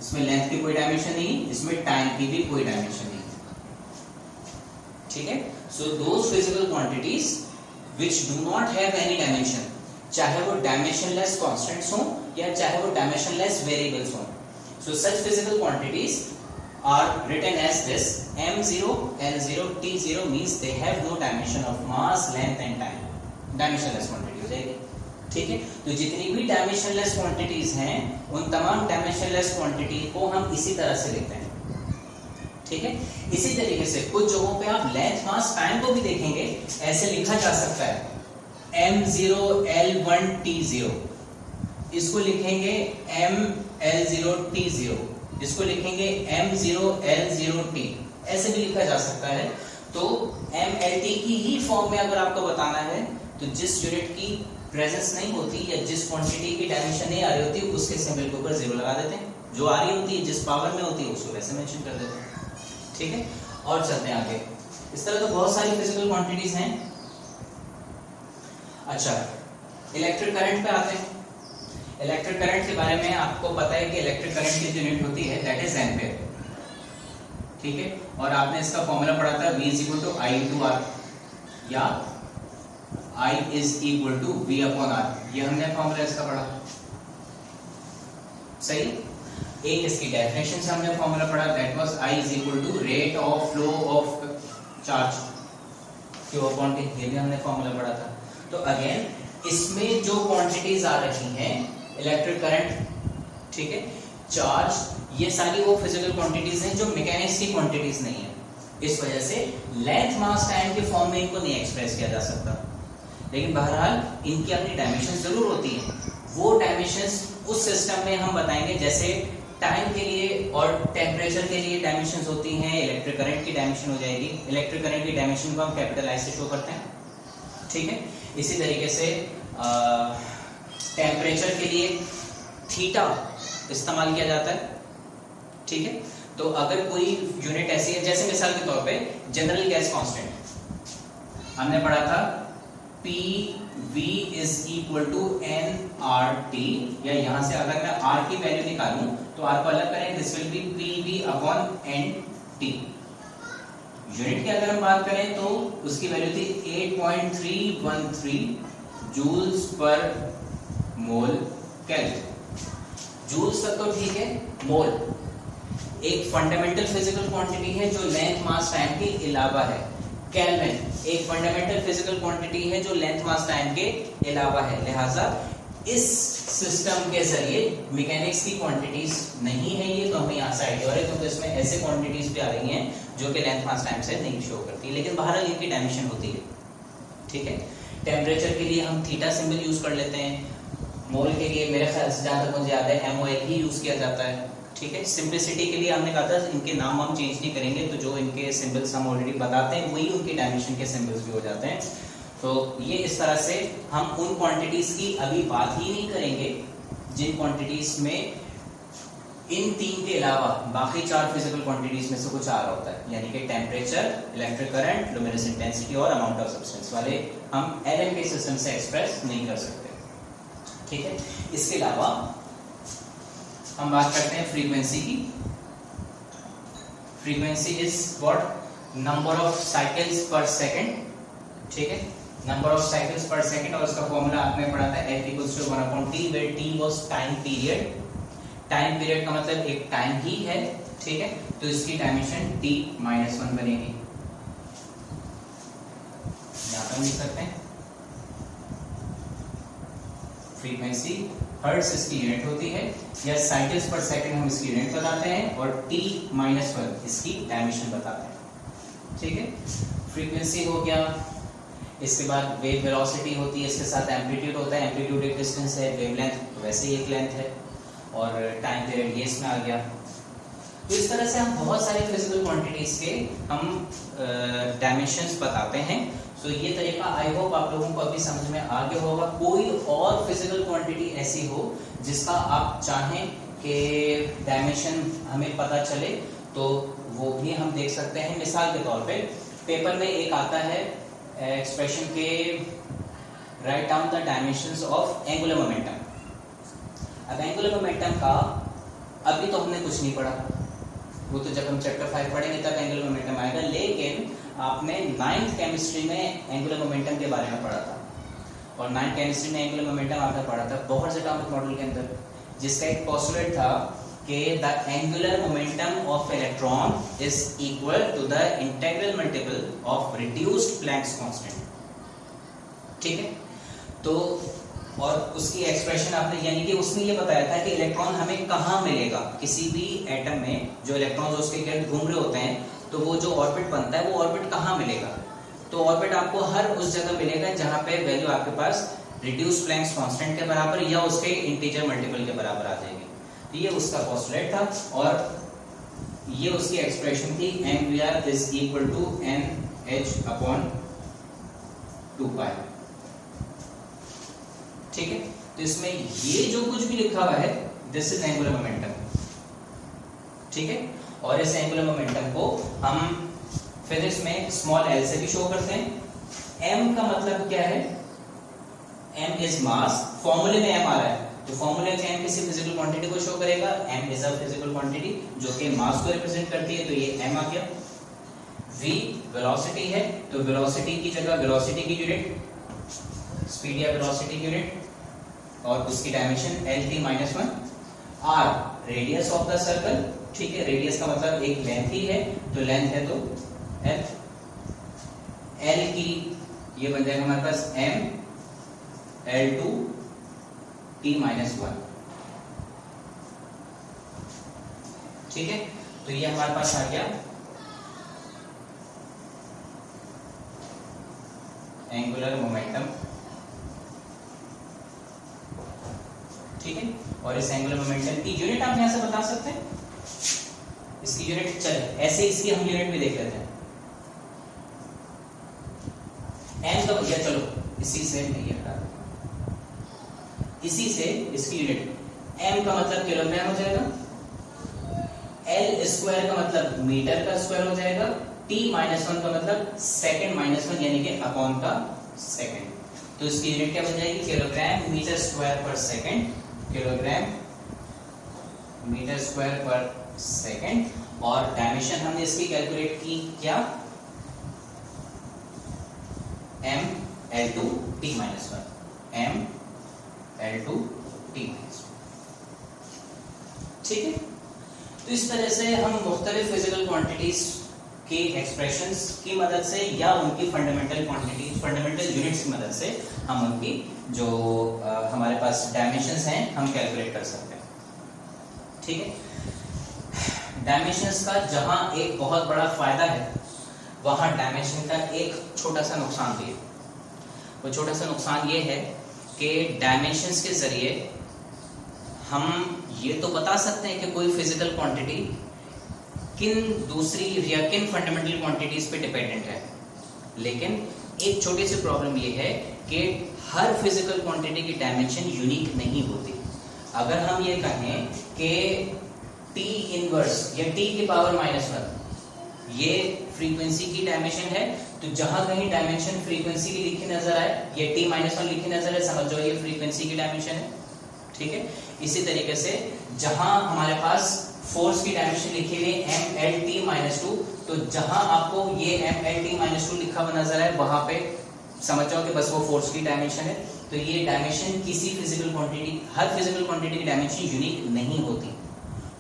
इसमें लेंथ की कोई डायमेंशन नहीं है, इसमें टाइम की भी कोई डायमेंशन नहीं है, ठीक है। So those physical quantities which do not have any dimension, चाहे वो डायमेंशनलेस कांस्टेंट्स हो या चाहे वो डायमेंशनलेस वेरिएबल्स हो, so such physical quantities are written as this: m0 l0 t0 means they have no dimension of mass, length and time. Dimensionless quantity हो जाएगी, ठीक है। तो जितनी भी डायमेंशनलेस क्वांटिटीज हैं उन तमाम डायमेंशनलेस क्वांटिटी को हम इसी तरह से लिखते हैं, ठीक है। इसी तरीके से कुछ जगहों पे आप लेंथ मास टाइम को भी देखेंगे, ऐसे लिखा जा सकता है m0 l1 t0, इसको लिखेंगे m l0 t0, इसको लिखेंगे m0 l0 t, ऐसे भी लिखा जा सकता है। तो mlt की ही फॉर्म में अगर आपको बताना है तो जिस यूनिट की प्रेजेंस नहीं होती या जिस क्वांटिटी की डायमेंशन नहीं आ रही होती उसके सिंबल के ऊपर जीरो लगा देते हैं, जो आ रही होती है जिस पावर में होती है उसको वैसे मेंशन कर देते हैं, ठीक है। और चलते हैं आगे। इस तरह तो बहुत सारी फिजिकल क्वांटिटीज हैं। अच्छा, इलेक्ट्रिक करंट पे आते हैं। इलेक्ट्रिक करंट के बारे में आपको पता है कि इलेक्ट्रिक करंट की जो यूनिट होती है दैट इज एम्पीयर, ठीक है। और आपने इसका फॉर्मूला पढ़ा था V = I × R या I = V/R, ये हमने फॉर्मूला इसका पढ़ा, सही। एक इसकी डेफिनेशन से हमने फॉर्मूला पढ़ा, that was I = rate of flow of charge Q/T, ये भी हमने फॉर्मूला पढ़ा था। तो अगेन इसमें जो क्वांटिटीज आ रही हैं, इलेक्ट्रिक करंट, ठीक है, चार्ज, ये सारी वो फिजिकल क्वांटिटीज हैं जो मैकेनिक्स की क्वांटिटीज नहीं है। इस वजह से लेंथ मास टाइम के फॉर्म में इनको नहीं एक्सप्रेस किया जा सकता, लेकिन बहरहाल इनकी अपनी डायमेंशन जरूर होती है। वो डायमेंशंस उस सिस्टम में हम बताएंगे, जैसे टाइम के लिए और टेम्परेचर के लिए डायमेंशंस होती हैं, इलेक्ट्रिक करंट की डायमेंशन हो जाएगी। इलेक्ट्रिक करंट की डायमेंशन को हम कैपिटल आई से शो करते हैं, ठीक है। इसी तरीके से टेम्परेचर के लिए थीटा इस्तेमाल किया जाता है, ठीक है। तो अगर कोई यूनिट ऐसी है, जैसे मिसाल के तौर पे जनरल गैस कांस्टेंट हमने पढ़ा था PV = nRT, या यहां से अगर मैं R की वैल्यू निकालूं तो R को अलग करें, this will be PV/NT। Unit की अगर हम बात करें तो उसकी वैल्यू थी 8.313 जूल्स पर मोल केल्विन। जूल्स तक तो ठीक है, मोल एक फंडामेंटल फिजिकल क्वांटिटी है जो लेंथ मास टाइम के अलावा है। केल्विन एक फंडामेंटल फिजिकल क्वांटिटी है जो लेंथ मास टाइम के अलावा है। लिहाजा इस सिस्टम के जरिए मैकेनिक्स की क्वांटिटीज नहीं है ये, तो हमें यहाँ से आइडिया हो रहा है, क्योंकि इसमें ऐसे क्वांटिटीज भी आ रही हैं जो कि लेंथ मास टाइम से नहीं शो करती, लेकिन बहरहाल इनकी डायमेंशन होती है, ठीक है। टेम्परेचर के लिए हम थीटा सिंबल यूज कर लेते हैं, मोल के लिए मेरे ख्याल से जहाँ तक मुझे याद है MOL ही यूज किया जाता है, ठीक है। सिंपलिसिटी के लिए हमने कहा था इनके नाम हम चेंज नहीं करेंगे, तो जो इनके सिंबल्स हम ऑलरेडी बताते हैं वही उनकी डायमेंशन के सिंबल्स भी हो जाते हैं। तो ये इस तरह से हम उन क्वांटिटीज की अभी बात ही नहीं करेंगे जिन क्वांटिटीज में इन तीन के अलावा बाकी चार फिजिकल क्वांटिटीज में से कुछ आ रहा होता है, यानी कि temperature, electric current, luminous intensity और अमाउंट ऑफ सब्सटेंस वाले हम एलएम के सिस्टम से एक्सप्रेस नहीं कर सकते। ठीक है, इसके अलावा हम बात करते हैं फ्रीक्वेंसी की। Frequency is what? Number of cycles per second. ठीक है, number of cycles per second, और उसका फॉर्मूला आपने पढ़ा था F=1/T, where T was time period. Time period का मतलब एक टाइम ही है। ठीक है, तो इसकी डायमेंशन T-1 बनेगी। यहां पर लिख सकते हैं फ्रीक्वेंसी हर्ट्ज इसकी यूनिट होती है, या साइकिल्स पर सेकंड हम इसकी यूनिट बताते हैं, और T-1 इसकी डायमेंशन बताते हैं। ठीक है, फ्रीक्वेंसी हो गया। इसके बाद वेव वेलोसिटी होती है, इसके साथ एम्पलीट्यूड होता है। एम्पलीट्यूड एक डिस्टेंस है, वेवलेंथ वैसे ही एक लेंथ है, और टाइम पीरियड ये इसमें आ गया। तो इस तरह से हम बहुत सारे फिजिकल क्वांटिटीज के हम डायमेंशंस बताते हैं। सो ये तरीका आई होप आप लोगों को अभी समझ में आ गया होगा। कोई और फिजिकल क्वांटिटी ऐसी हो जिसका आप चाहें कि डायमेंशन हमें पता चले, तो वो भी हम देख सकते हैं। मिसाल के तौर पे पेपर में एक आता है एक्सप्रेशन के write down the dimensions of angular momentum. अब एंगुलर मोमेंटम का अभी तो हमने कुछ नहीं पढ़ा, वो तो जब हम चैप्टर 5 पढ़ेंगे तब एंगुलर मोमेंटम आएगा। लेकिन आपने 9th केमिस्ट्री में एंगुलर मोमेंटम के बारे में पढ़ा था, और 9th केमिस्ट्री में एंगुलर मोमेंटम आपने पढ़ा था बोहर्स एटॉमिक मॉडल के अंदर, जिसका एक पोस्टुलेट था कि the angular momentum of electron is equal to the integral multiple of reduced Planck's constant. ठीक है, तो और उसकी एक्सप्रेशन आपने, यानी कि उसने ये बताया था कि इलेक्ट्रॉन हमें कहाँ मिलेगा। किसी भी एटम में जो इलेक्ट्रॉन्स उसके गिर्द घूम रहे होते हैं, तो वो जो ऑर्बिट बनता है, वो ऑर्बिट कहाँ मिलेगा? तो ऑर्बिट आपको हर उस जगह मिलेगा जहां पे वैल्यू आपके पास रिड्यूस्ड प्लैंक्स कांस्टेंट के बराबर या उसके इंटीजर मल्टीपल के बराबर आ जाएगी। तो ये उसका पोस्टुलेट था, और ये उसकी एक्सप्रेशन थी mvr is equal to nh/2π। ठीक है, तो इसमें ये जो कुछ भी लिखा हुआ है, दिस इज एंगुलर मोमेंटम। ठीक है, और इस एंगुलर मोमेंटम को हम फिजिक्स में स्मॉल l से भी शो करते हैं। m का मतलब क्या है? m is mass. फॉर्मूले में m आ रहा है, तो फॉर्मूले में m किसी फिजिकल क्वांटिटी को शो करेगा। m is a physical quantity जो कि मास को रिप्रेजेंट करती है, तो ये m आ गया। v वेलोसिटी है, तो वेलोसिटी की जगह वेलोसिटी की यूनिट, स्पीड या वेलोसिटी की यूनिट, और उसकी dimension L-T-1। r radius of the circle. ठीक है, रेडियस का मतलब एक लेंथ ही है, तो लेंथ है तो L। L की ये बन जाएगा हमारे पास m L2T-1। ठीक है, तो ये हमारे पास आ गया एंगुलर मोमेंटम। ठीक है, और इस एंगुलर मोमेंटम की यूनिट आप यहां से बता सकते हैं। इसकी यूनिट चले ऐसे, इसकी हम यूनिट भी देख लेते हैं। एम का भैया चलो इसी से नहीं हटा, इसी से इसकी यूनिट एम का मतलब किलोग्राम हो जाएगा, एल स्क्वायर का मतलब मीटर का स्क्वायर हो जाएगा, T-1 का मतलब सेकंड -1 यानी कि अपॉन का सेकंड। तो इसकी यूनिट क्या बन जाएगी? किलोग्राम मीटर स्क्वायर पर सेकंड, किलोग्राम मीटर स्क्वायर पर सेकंड। और डायमेंशन हमने इसकी कैलकुलेट की क्या? m L2T-1, m L2T-1। ठीक है, तो इस तरह से हम मुख्तलिफ फिजिकल क्वांटिटीज के एक्सप्रेशंस की मदद से या उनकी फंडामेंटल क्वांटिटीज, फंडामेंटल यूनिट्स की मदद से हम उनकी जो हमारे पास डायमेंशंस हैं हम कैलकुलेट कर सकते हैं। ठीक है, डायमेंशंस का जहां एक बहुत बड़ा फायदा है, वहां डायमेंशन का एक छोटा सा नुकसान भी है। वो छोटा सा नुकसान ये है कि डायमेंशंस के जरिए हम ये तो बता सकते हैं कि कोई फिजिकल क्वांटिटी किन दूसरी या किन फंडामेंटल क्वांटिटीज पे डिपेंडेंट है, लेकिन एक छोटी सी प्रॉब्लम ये है कि हर फिजिकल क्वांटिटी की डायमेंशन यूनिक नहीं होती। अगर हम ये कहें कि टी इनवर्स या टी की पावर -1 ये फ्रीक्वेंसी की डायमेंशन है। तो जहां कहीं डायमेंशन फ्रीक्वेंसी की लिखी नजर आए, ये t-1 लिखी नजर है, समझ जाओ ये फ्रीक्वेंसी की डायमेंशन है। ठीक है, इसी तरीके से जहां हमारे पास फोर्स की डायमेंशन लिखी हुई mLt-2, तो जहां आपको ये mLt-2 लिखा हुआ नजर आए वहां पे समझ जाओ कि बस वो फोर्स की डायमेंशन है। तो ये डायमेंशन किसी फिजिकल क्वांटिटी, हर फिजिकल क्वांटिटी की डायमेंशन यूनिक नहीं होती।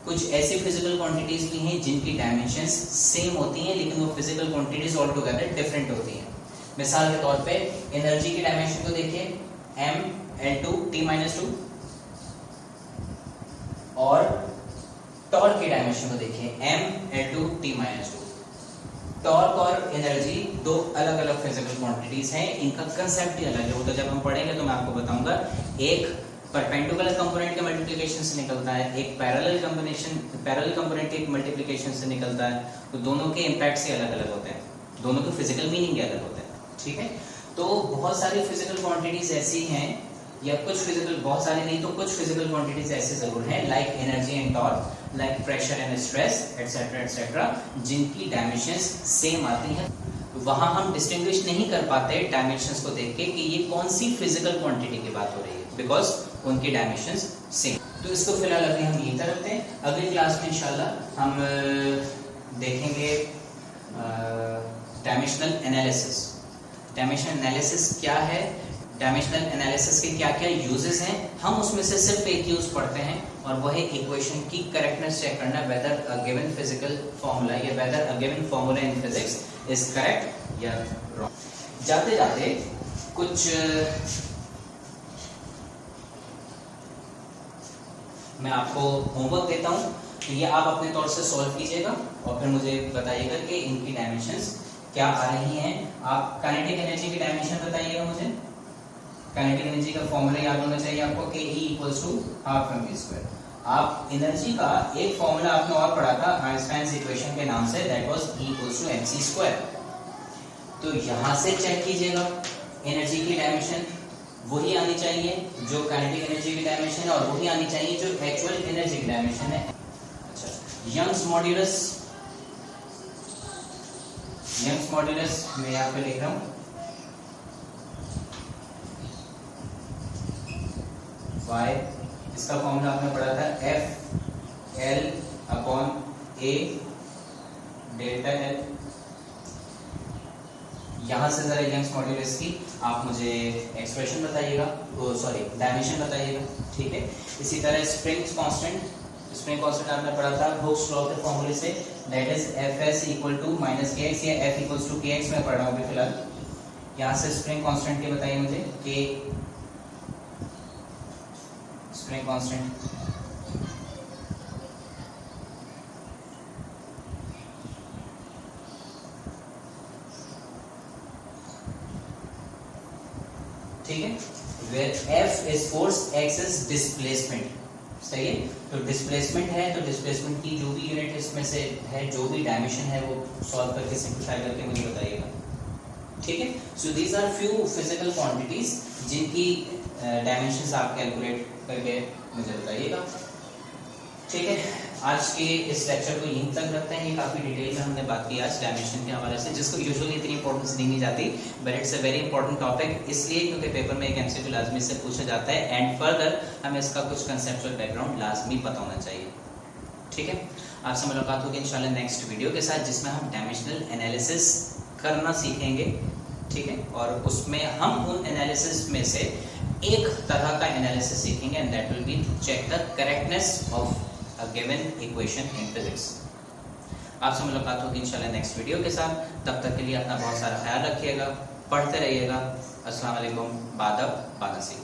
कुछ ऐसी फिजिकल क्वांटिटीज भी हैं जिनकी डायमेंशंस सेम होती हैं, लेकिन वो physical quantities all together different होती हैं। मिसाल के तौर पे एनर्जी की डायमेंशन को देखिए, mL2T-2, और टॉर्क की डायमेंशन को देखिए, mL2T-2। टॉर्क और एनर्जी दो अलग अलग फिजिकल क्वांटिटीज हैं, इनका कंसेप्ट ही अलग है। वो तो जब हम पढ़ेंगे तो मैं आपको बताऊंगा। एक परपेंडिकुलर कंपोनेंट के मल्टीप्लिकेशन से निकलता है, एक पैरेलल कंपोनेंट के मल्टीप्लिकेशन से निकलता है। तो दोनों के इम्पैक्ट से अलग अलग होते हैं, दोनों के फिजिकल मीनिंग अलग होते हैं। ठीक है, तो बहुत सारी फिजिकल क्वांटिटीज ऐसी हैं, या कुछ फिजिकल, बहुत सारी नहीं तो कुछ फिजिकल क्वांटिटीज ऐसे जरूर हैं, like energy and torque, like pressure and stress, etcetera etcetera, जिनकी डायमेंशंस सेम आती हैं। वहां हम डिस्टिंग्विश नहीं कर पाते डायमेंशंस को देख के कि ये कौन सी फिजिकल क्वांटिटी की बात हो रही है, बिकॉज उनकी डायमेंशंस सेम। तो इसको फिलहाल अभी हम यहीं तक रखते हैं। अगली क्लास में इंशाल्लाह हम देखेंगे डायमेंशनल एनालिसिस। डायमेंशनल एनालिसिस क्या है, डायमेंशनल एनालिसिस के क्या क्या यूजेस हैं, हम उसमें से सिर्फ एक यूज पढ़ते हैं, और वह है इक्वेशन की करेक्टनेस चेक करना, whether a given physical formula या whether a given formula in physics is correct या रॉन्ग। जाते जाते कुछ मैं आपको होमवर्क देता हूं, तो ये आप अपने तौर से सॉल्व कीजिएगा और फिर मुझे बताइएगा कि इनकी डायमेंशंस क्या आ रही हैं। आप काइनेटिक एनर्जी की डायमेंशन बताइएगा मुझे। काइनेटिक एनर्जी का फॉर्मूला याद होना चाहिए आपको, कि E = 12 mv²। आप एनर्जी का एक फॉर्मूला आपने और पढ़ा था आइंस्टाइन इक्वेशन के नाम से, दैट वाज E = mc²। तो यहां से चेक कीजिएगा एनर्जी की डायमेंशन वही आनी चाहिए जो काइनेटिक एनर्जी की डायमेंशन है, और वही आनी चाहिए जो एक्चुअल एनर्जी की डायमेंशन है। अच्छा, यंग्स मॉड्यूलस मैं यहाँ पे लिख रहा हूँ, y, इसका फॉर्मूला आपने पढ़ा था FL/A डेल्टा L। यहां से जरा यंग्स मॉड्यूलस की आप मुझे एक्सप्रेशन बताइएगा, सॉरी डायमेंशन बताइएगा। ठीक है, इसी तरह स्प्रिंग कांस्टेंट आपने पढ़ा था हुक्स लॉ के फॉर्मूले से, दैट इज Fs = -kx या F = kx मैं पढ़ रहा हूं अभी फिलहाल। यहां से स्प्रिंग कांस्टेंट के बताइए मुझे, कि स्प्रिंग कांस्टेंट ठीक है, where F is force, X is displacement। सही है, तो डिस्प्लेसमेंट है, तो डिस्प्लेसमेंट की जो भी यूनिट इसमें से है, जो भी डायमेंशन है, वो सॉल्व करके सिंपलीफाई करके मुझे बताइएगा। ठीक है, so these are few physical quantities जिनकी डायमेंशंस आप कैलकुलेट करके मुझे बताइएगा। ठीक है, आज के इस लेक्चर को यहीं तक रखते हैं। ये काफ़ी डिटेल में हमने बात की आज डायमेंशन के हवाले से, जिसको यूजुअली इतनी इंपॉर्टेंस दी नहीं जाती, but it's a very important topic, इसलिए क्योंकि पेपर में एक एमसीक्यू लाजमी से पूछा जाता है, एंड फर्दर हमें इसका कुछ कंसेप्चुअल बैकग्राउंड लाजमी पता होना चाहिए। ठीक है, आपसे मुलाकात होगी इंशाल्लाह नेक्स्ट वीडियो के साथ, जिसमें हम डायमेंशनल एनालिसिस करना सीखेंगे। ठीक है, और उसमें हम उन एनालिसिस में से एक तरह का एनालिसिस सीखेंगे, and that will be to check the correctness of a given equation in physics। आपसे मुलाकात होगी इंशाल्लाह नेक्स्ट वीडियो के साथ। तब तक के लिए अपना बहुत सारा ख्याल रखिएगा, पढ़ते रहिएगा। अस्सलाम वालेकुम, बादब बानसी।